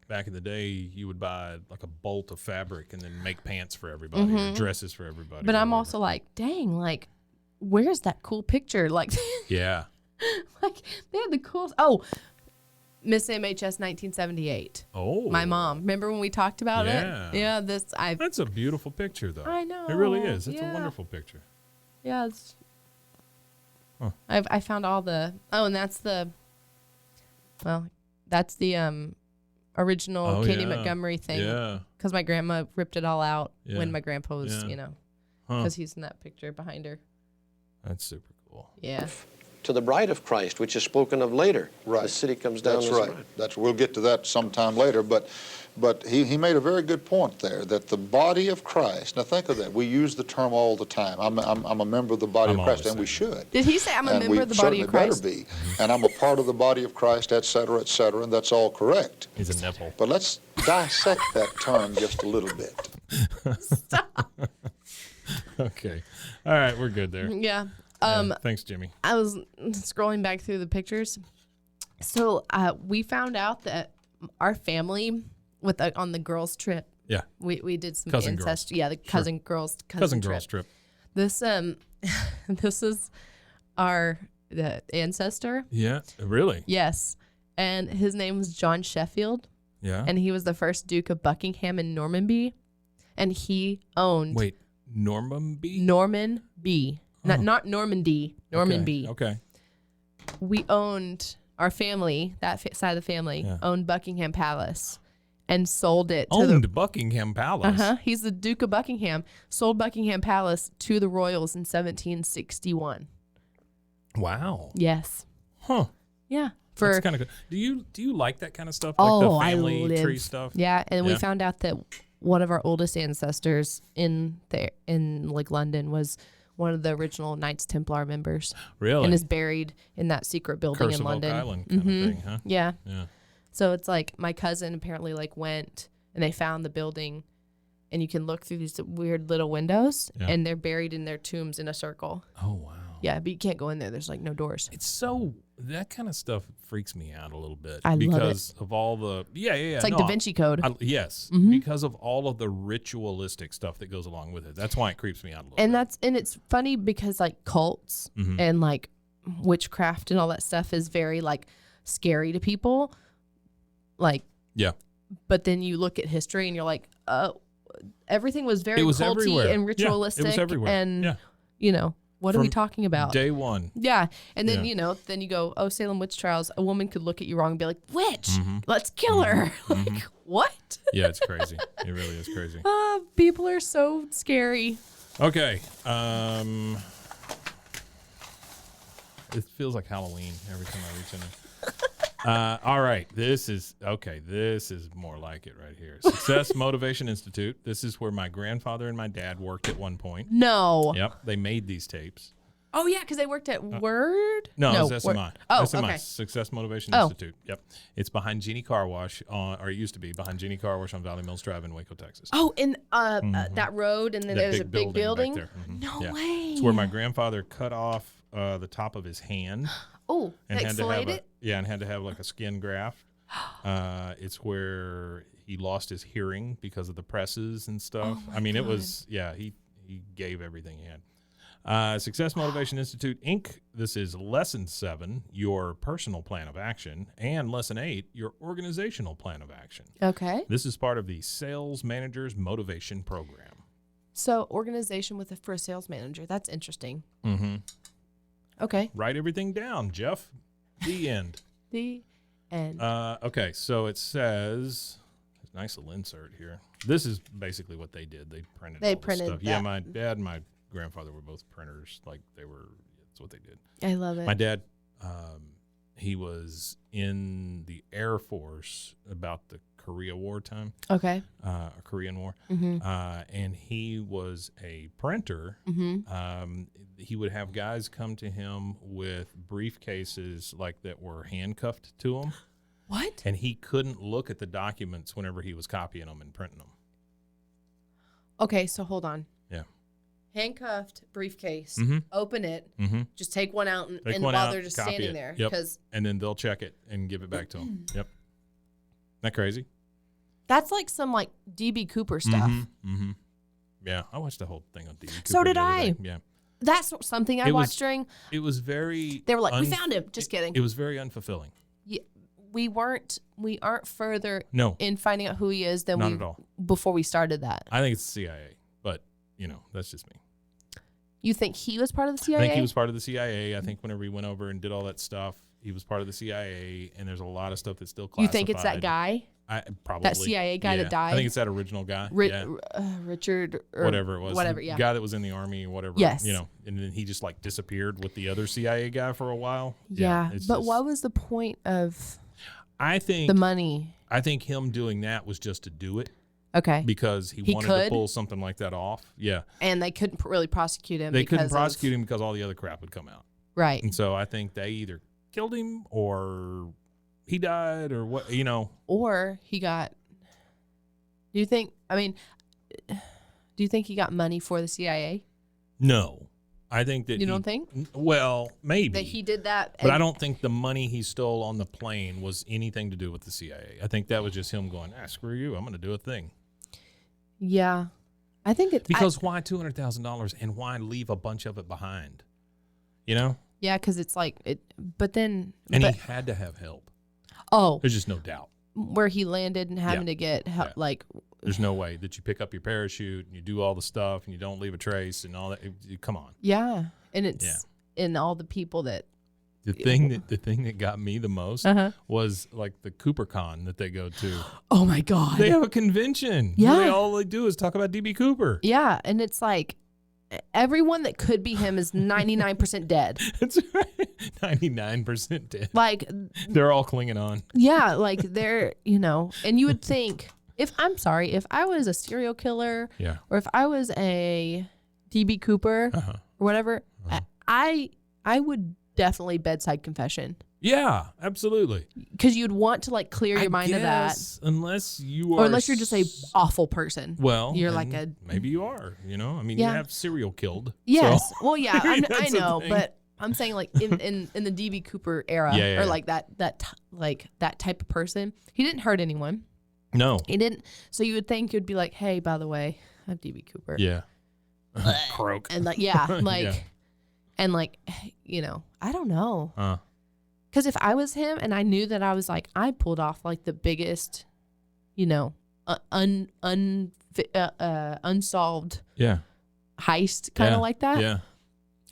back in the day, you would buy like a bolt of fabric and then make pants for everybody or dresses for everybody. But I'm also like, dang, like, where's that cool picture? Like, yeah, like they had the coolest. Oh, Miss MHS 1978. Oh. My mom. Remember when we talked about it? Yeah. That's a beautiful picture, though. I know. It really is. It's a wonderful picture. Yeah. I found all the. Oh, and that's the. Well, that's the original Katie Montgomery thing. Yeah. Because my grandma ripped it all out when my grandpa was, because he's in that picture behind her. That's super cool. Yeah. To the bride of Christ, which is spoken of later. Right. The city comes down. That's right. We'll get to that sometime later. But he made a very good point there, that the body of Christ. Now think of that. We use the term all the time. I'm a member of the body of Christ, and we should. Did he say I'm a member of the body of Christ? Better be. And I'm a part of the body of Christ, et cetera, and that's all correct. He's a nipple. But let's dissect that term just a little bit. Stop. Okay. All right, we're good there. Yeah. Thanks, Jimmy. I was scrolling back through the pictures. So we found out that our family, on the girls' trip, we did some ancestry. Yeah, the cousin girls trip. This this is the ancestor. Yeah, really? Yes, and his name was John Sheffield. Yeah, and he was the first Duke of Buckingham and Normanby, and he owned. Wait, Normanby? Norman B. Not Normandy. Normanby. Okay. We owned, our family, that side of the family, owned Buckingham Palace and sold it to Buckingham Palace? Uh-huh. He's the Duke of Buckingham. Sold Buckingham Palace to the royals in 1761. Wow. Yes. Huh. Yeah. That's kind of good. Do you like that kind of stuff? Like the family tree stuff? Yeah, and we found out that one of our oldest ancestors in like London was one of the original Knights Templar members. Really? And is buried in that secret building Curse in London. Oak Island kind of thing, huh? Yeah. Yeah. So it's like my cousin apparently like went and they found the building, and you can look through these weird little windows, and they're buried in their tombs in a circle. Oh, wow. Yeah, but you can't go in there. There's like no doors. It's that kind of stuff freaks me out a little bit. I love it. Because of all the, It's like Da Vinci Code. Yes. Because of all of the ritualistic stuff that goes along with it. That's why it creeps me out a little bit. And it's funny because like cults and like witchcraft and all that stuff is very like scary to people. Like, but then you look at history and you're like, everything was very culty everywhere. and ritualistic. It was everywhere. And, what are we talking about? Day one. Yeah. And then, then you go, Salem witch trials. A woman could look at you wrong and be like, witch, let's kill her. Like, what? Yeah, it's crazy. It really is crazy. People are so scary. Okay. It feels like Halloween every time I reach in there. All right. This is more like it right here. Success Motivation Institute. This is where my grandfather and my dad worked at one point. No. Yep. They made these tapes. Oh, yeah, because they worked at Word? No, it's SMI. SMI, okay. Success Motivation Institute. Yep. It's behind Jeannie Car Wash, or it used to be behind Jeannie Car Wash on Valley Mills Drive in Waco, Texas. Oh, and that road, and then there's a big building? Back there. No way. It's where my grandfather cut off the top of his hand. Oh, and like fillet it? And had to have like a skin graft. It's where he lost his hearing because of the presses and stuff. Oh I mean, God. It was, he gave everything he had. Success Motivation Institute, Inc. This is Lesson 7, your personal plan of action, and Lesson 8, your organizational plan of action. Okay. This is part of the Sales Manager's Motivation Program. So, organization for a sales manager. That's interesting. Mm-hmm. Okay. Write everything down, Jeff. The end. The end. Okay, so it says, nice little insert here. This is basically what they did. They printed stuff. That. Yeah, my dad and my grandfather were both printers. Like that's what they did. I love it. My dad, he was in the Air Force about the Korea War time. Okay. Korean War. Mm-hmm. And he was a printer. Mm-hmm. He would have guys come to him with briefcases like that were handcuffed to him. What? And he couldn't look at the documents whenever he was copying them and printing them. Okay, so hold on. Yeah. Handcuffed briefcase. Mm-hmm. Open it. Mm-hmm. Just take one out and while they're just standing there. Yep. And then they'll check it and give it back to him. Yep. Isn't that crazy? That's like some like D.B. Cooper stuff. Mm-hmm. Mm-hmm. Yeah, I watched the whole thing on D.B. Cooper. So did I. Yeah. That's something I watched during. It was very. They were like, we found him. Just kidding. It was very unfulfilling. Yeah. we aren't further No. in finding out who he is than Not at all. before we started that. I think it's the CIA, but that's just me. You think he was part of the CIA? I think he was part of the CIA. I think whenever he went over and did all that stuff, he was part of the CIA, and there's a lot of stuff that's still classified. You think it's that guy? Probably. That CIA guy that died? I think it's that original guy. Richard or whatever it was. Whatever, the yeah. guy that was in the army or whatever. Yes. And then he just like disappeared with the other CIA guy for a while. Yeah. But what was the point of the money? I think him doing that was just to do it. Okay. Because he wanted to pull something like that off. Yeah. And they couldn't really prosecute him. They couldn't prosecute him because all the other crap would come out. Right. And so I think they either killed him or he died or what, Or he got. Do you think he got money for the CIA? No. I think that you don't think? Well, maybe. That he did that. But I don't think the money he stole on the plane was anything to do with the CIA. I think that was just him going, screw you, I'm going to do a thing. Yeah. I think it's... Because why $200,000 and why leave a bunch of it behind? Yeah, because it's like... But then... And he had to have help. Oh. There's just no doubt. Where he landed and having to get help, like... There's no way that you pick up your parachute and you do all the stuff and you don't leave a trace and all that. Come on. Yeah. And it's... And all the people that... The thing that got me the most was like the CooperCon that they go to. Oh my God. They have a convention. Yeah. All they do is talk about DB Cooper. Yeah. And it's like everyone that could be him is 99% dead. That's right. 99% dead. Like they're all clinging on. Yeah. Like they're, and you would think if I was a serial killer or if I was a DB Cooper or whatever, I would definitely bedside confession. Yeah, absolutely. Because you'd want to like clear your mind of that. Unless you are. Or unless you're just a awful person. Well, you're like maybe you are, you have serial killed. Yes. So. Well, yeah, I know, but I'm saying like in the DB Cooper era or like that type of person, he didn't hurt anyone. No. He didn't. So you would think you'd be like, hey, by the way, I'm DB Cooper. Yeah. Croak. And like, and like, I don't know. Because if I was him and I knew that I was like, I pulled off like the biggest, unsolved heist kind of like that. Yeah.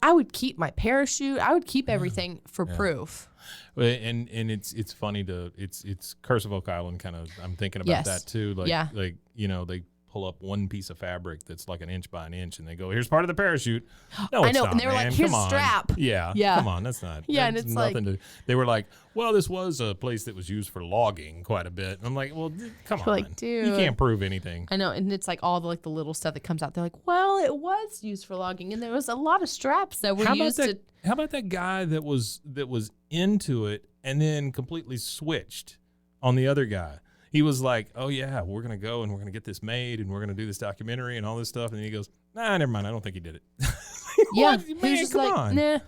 I would keep my parachute. I would keep everything for proof. And it's funny it's Curse of Oak Island kind of. I'm thinking about that too. Like they pull up one piece of fabric that's like an inch by an inch, and they go, "Here's part of the parachute." No, I know, not, and they were man. like, "Here's come on. strap." Yeah, come on, that's not. Yeah, that's and it's nothing like, to. They were like, "Well, this was a place that was used for logging quite a bit." And I'm like, "Well, come on, like, dude, you can't prove anything." I know, and it's like all the little stuff that comes out. They're like, "Well, it was used for logging, and there was a lot of straps that were used to." How about that guy that was into it and then completely switched on the other guy? He was like, "Oh yeah, we're gonna go and we're gonna get this made and we're gonna do this documentary and all this stuff." And then he goes, "Nah, never mind. I don't think he did it." Yeah, man, come on. Nah. And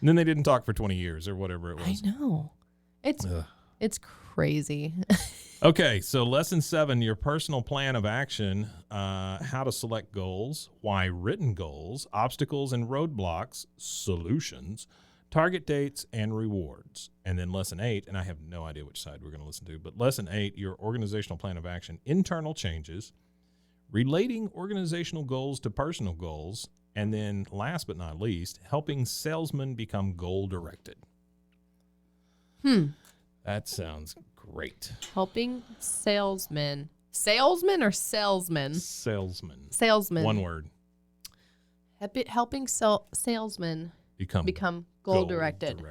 then they didn't talk for 20 years or whatever it was. I know, it's crazy. Okay, so lesson 7: your personal plan of action. How to select goals, why written goals, obstacles and roadblocks, solutions, target dates, and rewards. And then lesson 8, and I have no idea which side we're going to listen to, but lesson 8, your organizational plan of action, internal changes, relating organizational goals to personal goals, and then last but not least, helping salesmen become goal-directed. That sounds great. Helping salesmen. Salesman or salesman? Salesman. Salesman. One word. Helping salesmen become goal-directed.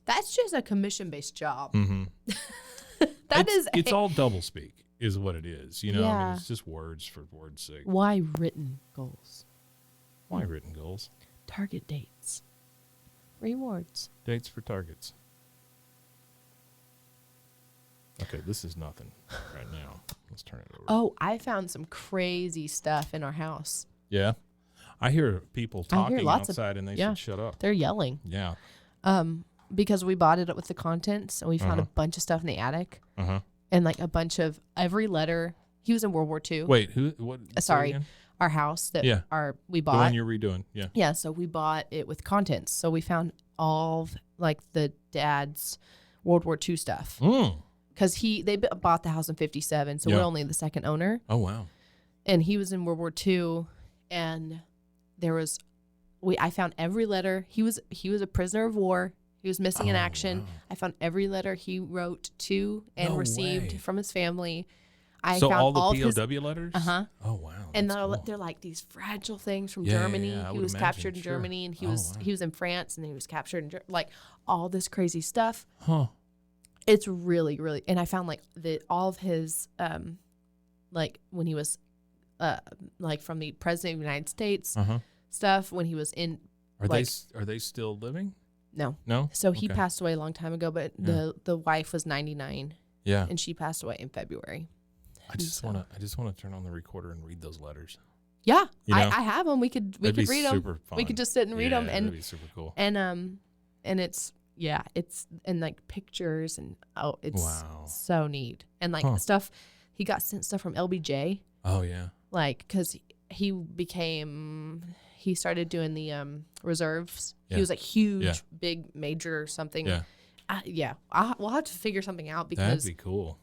That's just a commission-based job. Mm-hmm. It's all doublespeak is what it is. I mean, it's just words for words' sake. Why written goals? Why written goals? Target dates. Rewards. Dates for targets. Okay, this is nothing right now. Let's turn it over. Oh, I found some crazy stuff in our house. Yeah? I hear people talking outside and they should shut up. They're yelling. Yeah. Because we bought it with the contents and we found a bunch of stuff in the attic. And like a bunch of every letter. He was in World War II. Wait, who? What? Sorry. Our house that we bought. The one you're redoing. Yeah. Yeah, so we bought it with contents. So we found all of, like the dad's World War II stuff. because they bought the house in 1957, so we're only the second owner. Oh wow! And he was in World War II, and I found every letter. He was a prisoner of war. He was missing in action. Wow. I found every letter he wrote to and received from his family. I found all the POW letters? Uh-huh. Oh, wow. And they're like these fragile things from Germany. He was captured in Germany, and he was in France, and then he was captured in like all this crazy stuff. Huh. It's really, really, and I found like all of his like when he was like from the president of the United States stuff when he was in. Are they still living? No. So he passed away a long time ago, but the wife was 99. Yeah. And she passed away in February. I just want to turn on the recorder and read those letters. Yeah, I have them. We could read them. Super fun. We could just sit and read them, and that'd be super cool. And it's and like pictures, and it's so neat, and like stuff. He got sent stuff from LBJ. Oh yeah. Like because he started doing the reserves. Yeah. He was like huge, big, major something. Yeah. We'll have to figure something out because that'd be cool.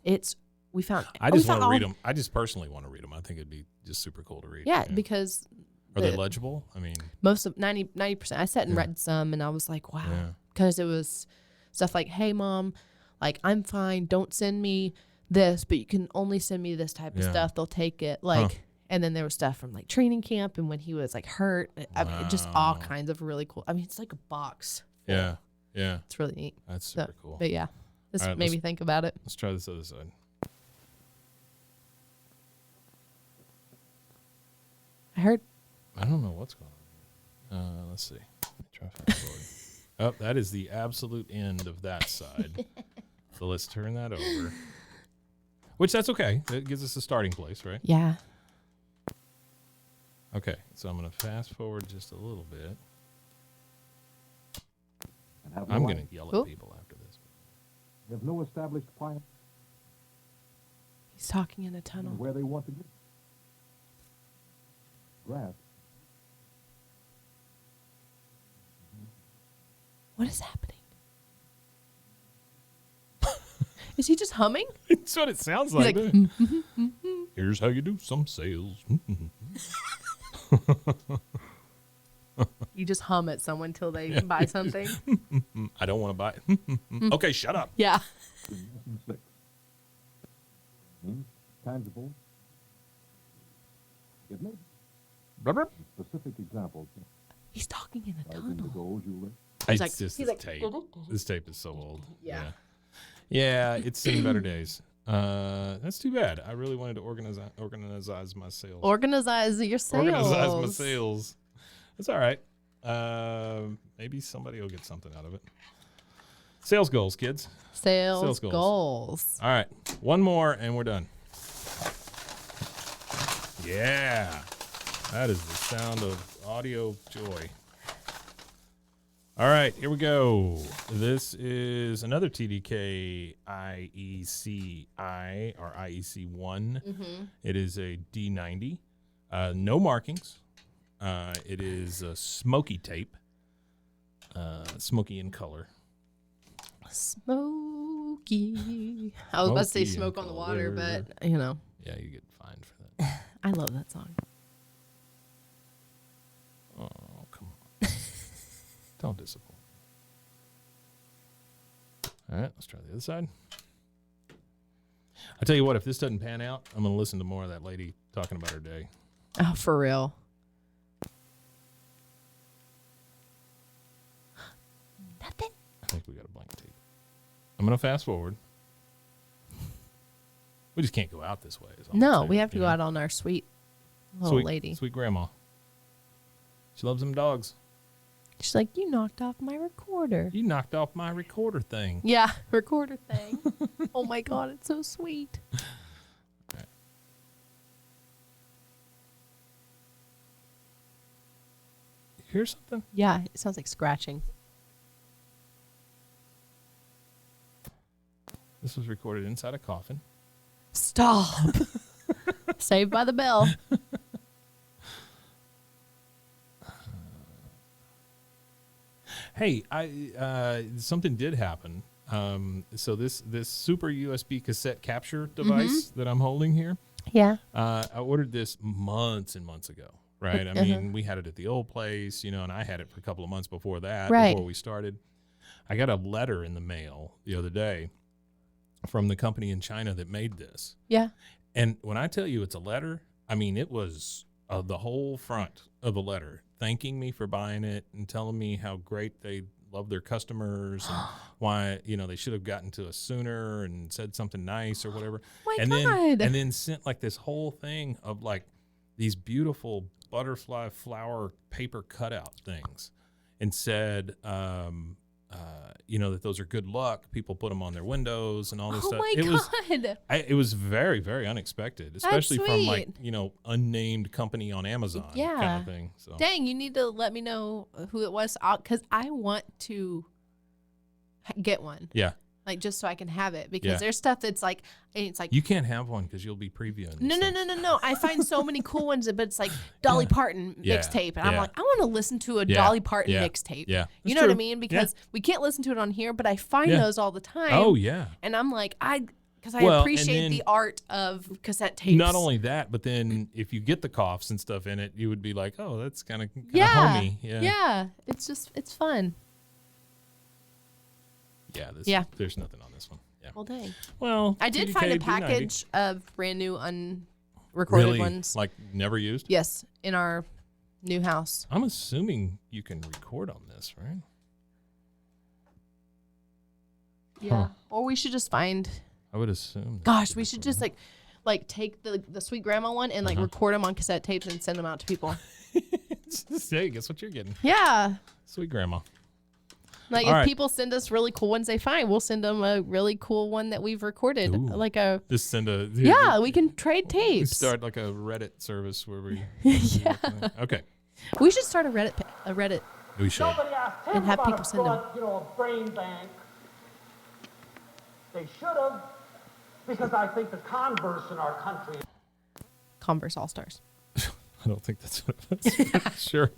We found. I just want to read them. I just personally want to read them. I think it'd be just super cool to read. Yeah, because are they legible? I mean, most of 90%. I sat and read some, and I was like, wow, because it was stuff like, "Hey, Mom, like I'm fine. Don't send me this, but you can only send me this type of stuff. They'll take it." Like, and then there was stuff from like training camp, and when he was like hurt. I mean, just all kinds of really cool. I mean, it's like a box. Yeah, it's really neat. That's super cool. But yeah, this made me think about it. Let's try this other side. I don't know what's going on. Let's see. Let me try fast forward. Oh, that is the absolute end of that side. So let's turn that over. Which that's okay. That gives us a starting place, right? Yeah. Okay, so I'm going to fast forward just a little bit. I'm going to yell at people after this. They have no established plan. He's talking in a tunnel. Where they want to get. Grass. What is happening? Is he just humming? That's what it sounds like. Here's how you do some sales. You just hum at someone till they buy something. I don't want to buy it. Okay, shut up. Yeah. Tangible. It may specific examples. He's talking in a tunnel. This tape is so old. Yeah, it's seen better days. That's too bad. I really wanted to organize my sales. Organize your sales. Organize my sales. It's all right. Maybe somebody will get something out of it. Sales goals, kids. Sales goals. All right. One more and we're done. Yeah. That is the sound of audio joy. All right, here we go. This is another TDK IECI or IEC1. Mm-hmm. It is a D90. No markings. It is a smoky tape. Smoky in color. Smoky. I was about to say smoke on the water, but you know. Yeah, you get fined for that. I love that song. Oh, come on. Don't disappoint. All right, let's try the other side. I tell you what, if this doesn't pan out, I'm going to listen to more of that lady talking about her day. Oh, for real. Nothing. I think we got a blank tape. I'm going to fast forward. We just can't go out this way. No, we have to go out on our sweet little lady. Sweet grandma. She loves them dogs. She's like, you knocked off my recorder. You knocked off my recorder thing. Yeah, recorder thing. Oh my God, it's so sweet. Right. You hear something? Yeah, it sounds like scratching. This was recorded inside a coffin. Stop. Saved by the Bell. Hey, something did happen. So this super USB cassette capture device that I'm holding here. Yeah. I ordered this months and months ago. Right. I mean, we had it at the old place, and I had it for a couple of months before that, before we started. I got a letter in the mail the other day from the company in China that made this. Yeah. And when I tell you it's a letter, I mean, it was the whole front of the letter thanking me for buying it and telling me how great they love their customers and why, they should have gotten to us sooner and said something nice or whatever. God. And then sent like this whole thing of like these beautiful butterfly flower paper cutout things and said, that those are good luck. People put them on their windows and all this stuff. It was very, very unexpected, especially from like, unnamed company on Amazon kind of thing. So. Dang, you need to let me know who it was because I want to get one. Yeah. Like just so I can have it because there's stuff that's like, it's like you can't have one because you'll be previewing. No. I find so many cool ones, but it's like Dolly Parton mixtape, and I'm like, I want to listen to a Dolly Parton mixtape. Yeah, you know what I mean? Because we can't listen to it on here, but I find those all the time. Oh yeah. And I'm like, because I appreciate the art of cassette tapes. Not only that, but then if you get the coughs and stuff in it, you would be like, oh, that's kind of homey. Yeah. It's fun. Yeah, there's nothing on this one. Yeah. Well, dang. Well, I did find a package of brand new unrecorded ones. Like never used? Yes, in our new house. I'm assuming you can record on this, right? Yeah. Or we should just find. I would assume. Gosh, we should just like take the Sweet Grandma one and like record them on cassette tapes and send them out to people. Hey, guess what you're getting? Yeah. Sweet Grandma. Like if people send us really cool ones they find, we'll send them a really cool one that we've recorded. Ooh. Just send a we can trade tapes. We start like a Reddit service where we Okay. We should start a Reddit. We should. And have people send them. A brain bank. They should have, because I think the Converse in our country. Converse All Stars. I don't think that's what it was. Sure.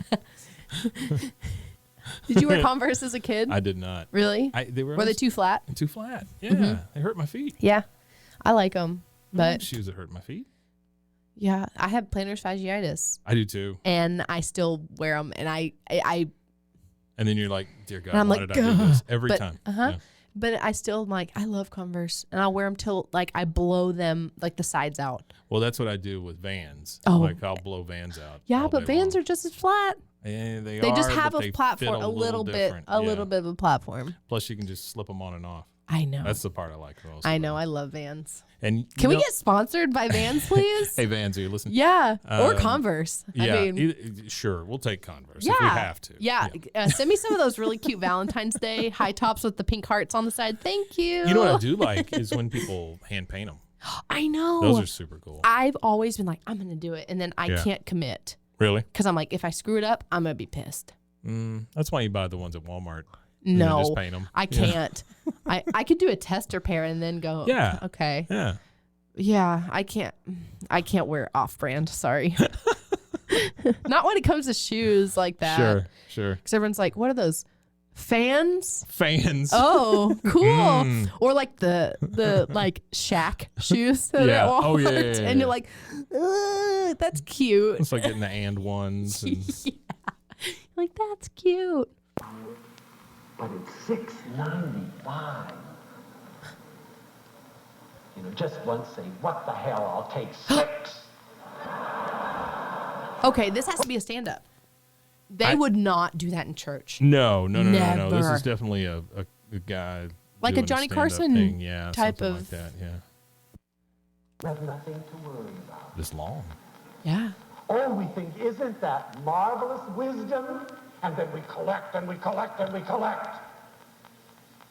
Did you wear Converse as a kid? I did not. Really? Were they too flat? Too flat. Yeah. They hurt my feet. Yeah. I like them. But shoes that hurt my feet. Yeah. I have plantar fasciitis. I do too. And I still wear them. And I and then you're like, dear God, why did I do this? Every time. Yeah. But I still I love Converse. And I'll wear them till like I blow them like the sides out. Well, that's what I do with Vans. Oh. Like I'll blow Vans out. Yeah, but Vans are just as flat. And they just have a platform, a little bit of a platform. Plus, you can just slip them on and off. I know. That's the part I like most. I know. I love Vans. And can we get sponsored by Vans, please? Hey, Vans, are you listening? Yeah, or Converse. Yeah, sure. We'll take Converse if we have to. Yeah. Send me some of those really cute Valentine's Day high tops with the pink hearts on the side. Thank you. You know what I do like is when people hand paint them. I know. Those are super cool. I've always been like, I'm going to do it, and then I can't commit. Really? Because I'm like, if I screw it up, I'm going to be pissed. That's why you buy the ones at Walmart. No, just paint them. I can't. I could do a tester pair and then go, okay. Yeah. Yeah, I can't wear off-brand. Sorry. Not when it comes to shoes like that. Sure. Because everyone's like, what are those? Fans? Oh, cool. Or like the like Shaq shoes at Walmart. Oh, yeah. And you're like, that's cute. It's like getting the and ones. And... Like, that's cute. But it's $6.95. Just once say, what the hell, I'll take 6. Okay, this has to be a stand-up. They would not do that in church. No. This is definitely a guy like a Johnny Carson thing. Type of like that. Yeah. There's nothing to worry about. This long. Yeah. Oh, we think, isn't that marvelous wisdom? And then we collect and we collect and we collect.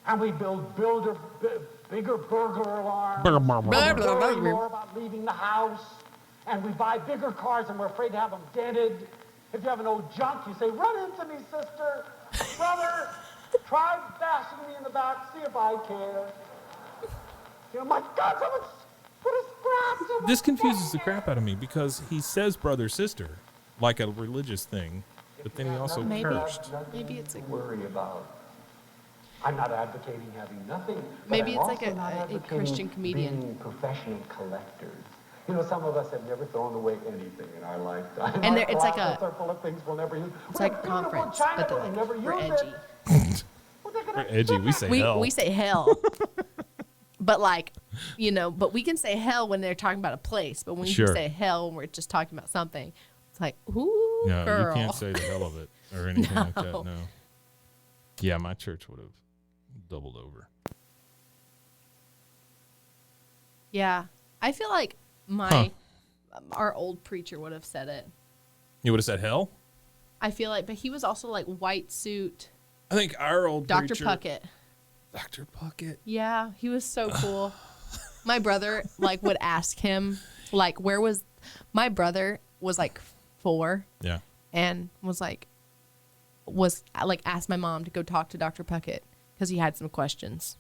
And we build bigger burglar alarms. Worry more about leaving the house. And we buy bigger cars and we're afraid to have them dented. If you have an old junk, you say, run into me, sister. Brother, try bashing me in the back, see if I care. My God, someone put a scratch. This confuses the crap out of me because he says brother, sister, like a religious thing, but then he also cursed. Maybe it's a worry about. I'm not advocating having nothing. Maybe it's like a Christian comedian. Being professional collectors. You know, some of us have never thrown away anything in our lifetime. And our it's like a full of things we'll never use. It's like a conference, but they're like we're edgy. We're edgy. We say hell. We say hell. But like, you know, but we can say hell when they're talking about a place. But when you say hell when we're just talking about something, it's like, ooh, no, girl. You can't say the hell of it or anything like that. No. Yeah, my church would have doubled over. Yeah, I feel like our old preacher would have said it. He would have said hell? I feel like, but he was also like white suit. I think our old Dr. preacher. Puckett. Dr. Puckett. Yeah, he was so cool. My brother like would ask him like my brother was like 4. Yeah. And was asked my mom to go talk to Dr. Puckett because he had some questions.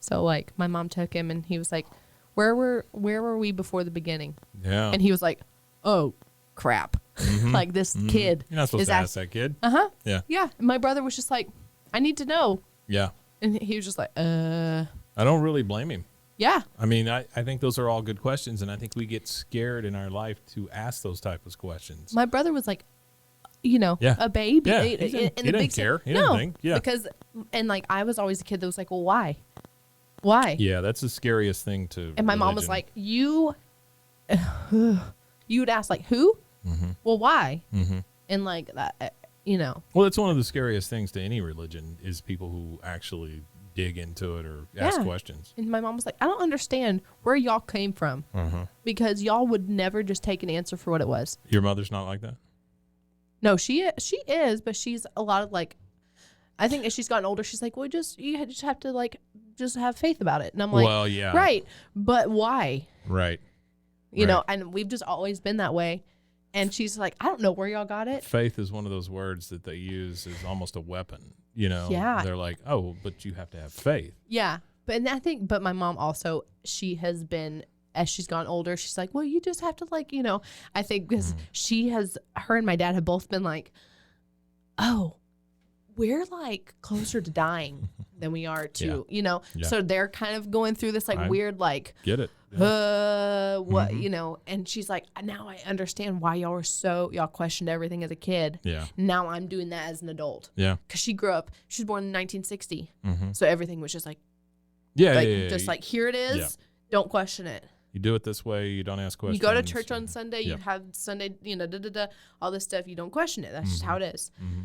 So like my mom took him and he was like, where were we before the beginning? Yeah. And he was like, oh crap. Mm-hmm. Like this kid. You're not supposed to ask that kid. Uh-huh. Yeah. Yeah. And my brother was just like, I need to know. Yeah. And he was just like, I don't really blame him. Yeah. I mean, I think those are all good questions, and I think we get scared in our life to ask those type of questions. My brother was like, you know, a baby. Yeah. He didn't care. He didn't think. Yeah. Because, and like, I was always a kid that was like, well, why? Why? Yeah, that's the scariest thing to. And my mom was like, you would ask like, who? Mm-hmm. Well, why? Mm-hmm. And like that, you know. Well, it's one of the scariest things to any religion is people who actually dig into it or ask questions. And my mom was like, I don't understand where y'all came from because y'all would never just take an answer for what it was. Your mother's not like that? No, she is, but she's a lot of like, I think as she's gotten older, she's like, well, you just have to like, just have faith about it. And I'm like, well, yeah. Right. But why? Right. You know, and we've just always been that way. And she's like, I don't know where y'all got it. Faith is one of those words that they use as almost a weapon. You know, they're like, oh, but you have to have faith. Yeah. But my mom also, she has been, as she's gone older, she's like, well, you just have to like, you know, I think because her and my dad have both been like, oh, we're like closer to dying than we are to, you know, so they're kind of going through this like weird, like, get it. What, you know, and she's like, now I understand why y'all questioned everything as a kid. Yeah. Now I'm doing that as an adult. Yeah. Cause she was born in 1960. Mm-hmm. So everything was just like, like, here it is. Yeah. Don't question it. You do it this way. You don't ask questions. You go to church on Sunday. You have Sunday, you know, all this stuff. You don't question it. That's just how it is. Mm-hmm.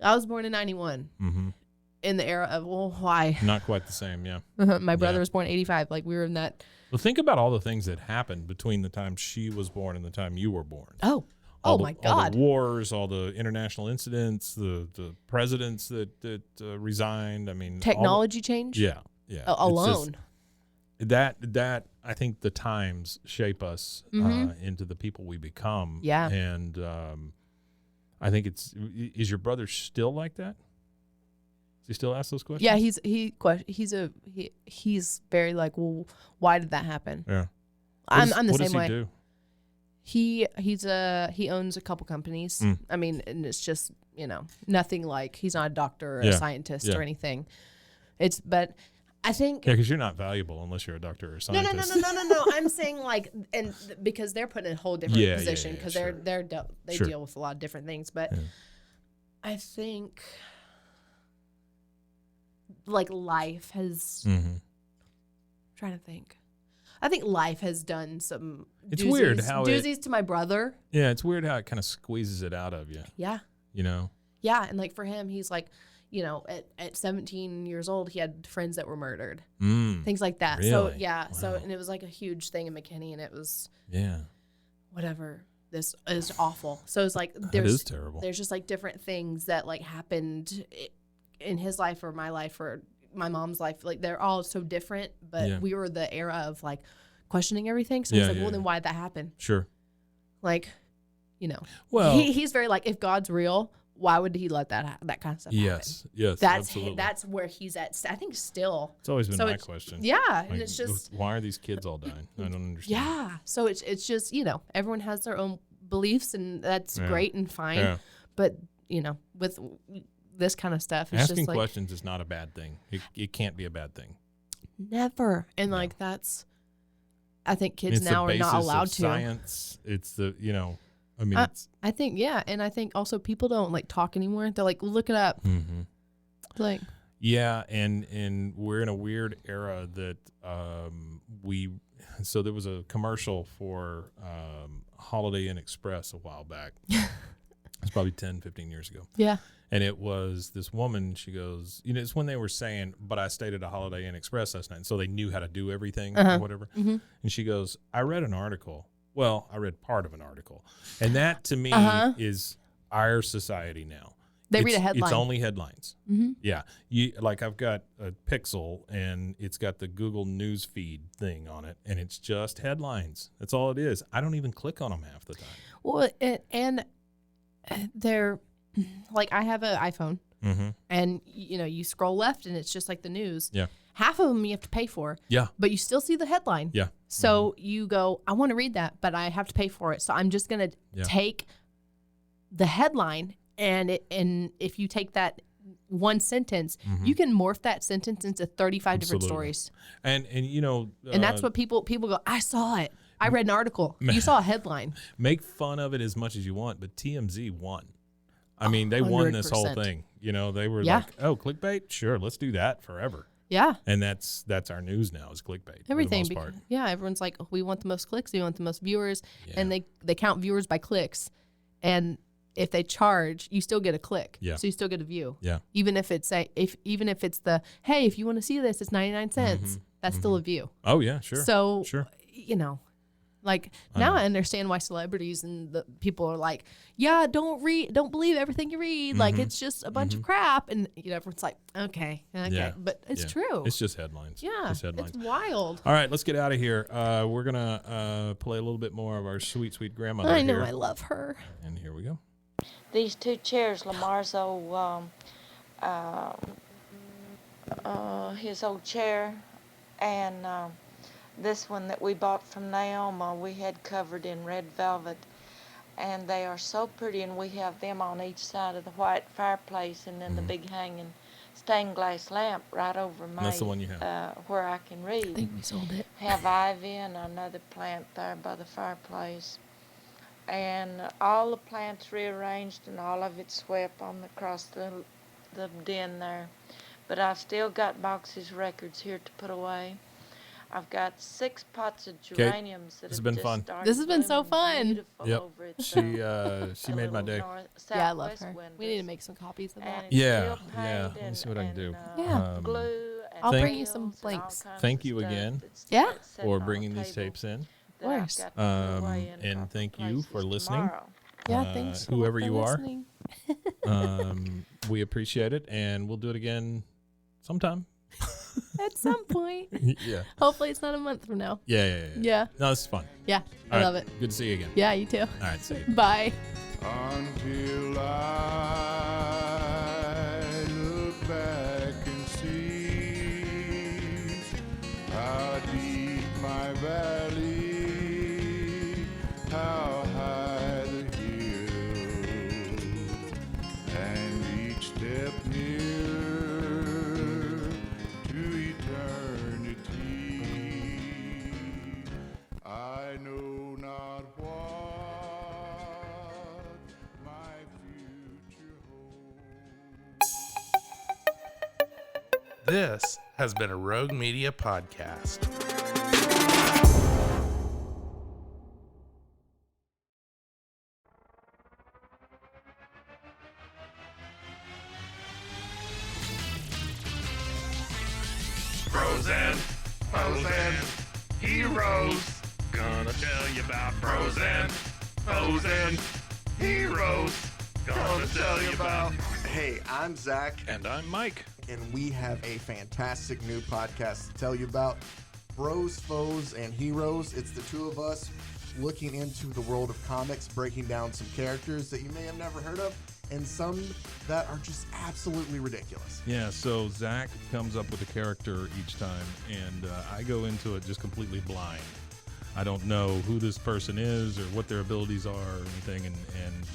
I was born in 91 in the era of, well, why? Not quite the same, yeah. My brother was born in 85. Like, we were in that. Well, think about all the things that happened between the time she was born and the time you were born. Oh, my God. All the wars, all the international incidents, the presidents that resigned. I mean. Technology change? Yeah. Alone. That I think the times shape us into the people we become. Yeah. And I think is your brother still like that? Does he still ask those questions? Yeah, he's very like, well, why did that happen? Yeah. I'm the same way. What does he do? He owns a couple companies. I mean, and it's just, you know, nothing like, he's not a doctor or a scientist or anything. But I think because you're not valuable unless you're a doctor or a scientist. No. I'm saying like, and because they're put in a whole different position because they deal with a lot of different things. But I think like life has. Trying to think. I think life has done some. It's weird how doozies to my brother. Yeah, it's weird how it kind of squeezes it out of you. Yeah. You know. Yeah, and like for him, he's like, you know, at 17 years old, he had friends that were murdered, things like that. Really? So yeah, and it was like a huge thing in McKinney, and it was whatever. This is awful. So it's like that is terrible. There's just like different things that like happened in his life or my life or my mom's life. Like they're all so different, but we were the era of like questioning everything. So it's like, well, then why'd that happen? Sure. Like, you know, well, he's very like, if God's real, why would he let that kind of stuff happen? Yes, absolutely. That's where he's at. I think still. It's always been my question. Yeah, like, and it's just why are these kids all dying? I don't understand. Yeah, so it's just, you know, everyone has their own beliefs, and that's great and fine. Yeah. But you know, with this kind of stuff. It's Asking just like, questions is not a bad thing. It can't be a bad thing. Never. And like I think kids now are not allowed to. Science. It's the I think and I think also people don't like talk anymore. They're like, look it up. Mm-hmm. Like and we're in a weird era that so there was a commercial for Holiday Inn Express a while back. It's probably 10, 15 years ago. Yeah. And it was this woman, she goes, it's when they were saying, but I stayed at a Holiday Inn Express last night. And so they knew how to do everything or whatever. Mm-hmm. And she goes, I read an article. Well, I read part of an article. And that to me is our society now. They read a headline. It's only headlines. Mm-hmm. Yeah. I've got a Pixel and it's got the Google News feed thing on it. And it's just headlines. That's all it is. I don't even click on them half the time. Well, and they're like, I have an iPhone and you scroll left and it's just like the news. Yeah. Half of them you have to pay for. Yeah. But you still see the headline. Yeah. So you go, I want to read that, but I have to pay for it. So I'm just going to take the headline and if you take that one sentence, you can morph that sentence into 35 different stories. And and that's what people go, I saw it. I read an article. You saw a headline. Make fun of it as much as you want, but TMZ won. I mean, they won this whole thing. They were like, oh, clickbait? Sure, let's do that forever. Yeah. And that's our news now is clickbait. Everything. For the most part. Yeah, everyone's like, we want the most clicks, we want the most viewers. Yeah. And they count viewers by clicks. And if they charge, you still get a click. Yeah. So you still get a view. Yeah. Even if it's even if it's the, hey, if you want to see this, it's 99 cents. That's still a view. Oh yeah, sure. So sure. Like now I understand why celebrities and the people are like, yeah, don't believe everything you read. Like it's just a bunch of crap. And everyone's like, okay. Yeah. But it's true. It's just headlines. Yeah. It's wild. All right, let's get out of here. We're gonna play a little bit more of our sweet, sweet grandmother. I know, here. I love her. And here we go. These two chairs, Lamar's old his old chair, and this one that we bought from Naoma, we had covered in red velvet, and they are so pretty, and we have them on each side of the white fireplace, and then the big hanging stained glass lamp right over my that's the one you have. where I can read. I think we sold it. Have ivy and another plant there by the fireplace, and all the plants rearranged and all of it swept across the den there. But I've still got boxes of records here to put away. I've got 6 pots of geraniums that have been just fun. started. This has been so fun. Yep. She made my day. Yeah, I love her. We need to make some copies of that. Yeah. Let me see what I can do. Glue and I'll bring you some blanks. Thank you again. Yeah. For bringing these tapes in. Of course. And thank you for listening. Yeah, thanks. Whoever you are. Listening. We appreciate it, and we'll do it again sometime. At some point. Yeah. Hopefully it's not a month from now. Yeah. No, this is fun. Yeah, I love it. Good to see you again. Yeah, you too. All right, see you. Bye. Until I look back and see how deep my valley, how high the hill, and each step nearer to eternity, I know not what my future holds. This has been a Rogue Media podcast. Frozen, heroes. Gonna tell you about frozen heroes. Gonna tell you about. Hey, I'm Zach. And I'm Mike. And we have a fantastic new podcast to tell you about. Bros, Foes, and Heroes. It's the two of us looking into the world of comics, breaking down some characters that you may have never heard of, and some that are just absolutely ridiculous. Yeah, so Zach comes up with a character each time, and I go into it just completely blind. I don't know who this person is or what their abilities are or anything, and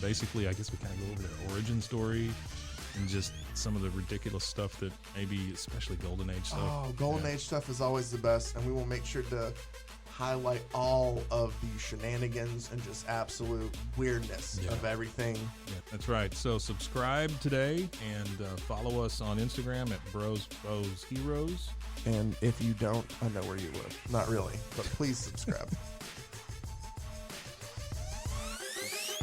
basically I guess we kind of go over their origin story and just some of the ridiculous stuff that maybe, especially Golden Age stuff. Oh, Golden Age stuff is always the best, and we will make sure to highlight all of the shenanigans and just absolute weirdness of everything. Yeah, that's right. So subscribe today and follow us on Instagram at Bros Foes Heroes. And if you don't, I know where you live. Not really, but please subscribe.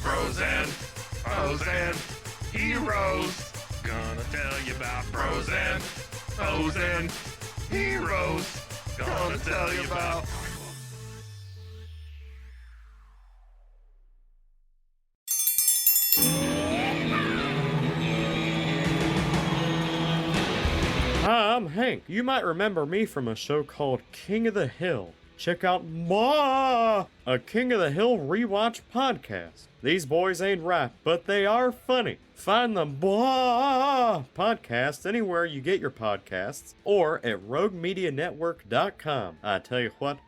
Bros and foes and heroes. Gonna tell you about bros and foes and heroes. Gonna tell you about. Hi, I'm Hank. You might remember me from a show called King of the Hill. Check out a King of the Hill rewatch podcast. These boys ain't rap, but they are funny. Find the podcast anywhere you get your podcasts or at roguemedianetwork.com. I tell you what.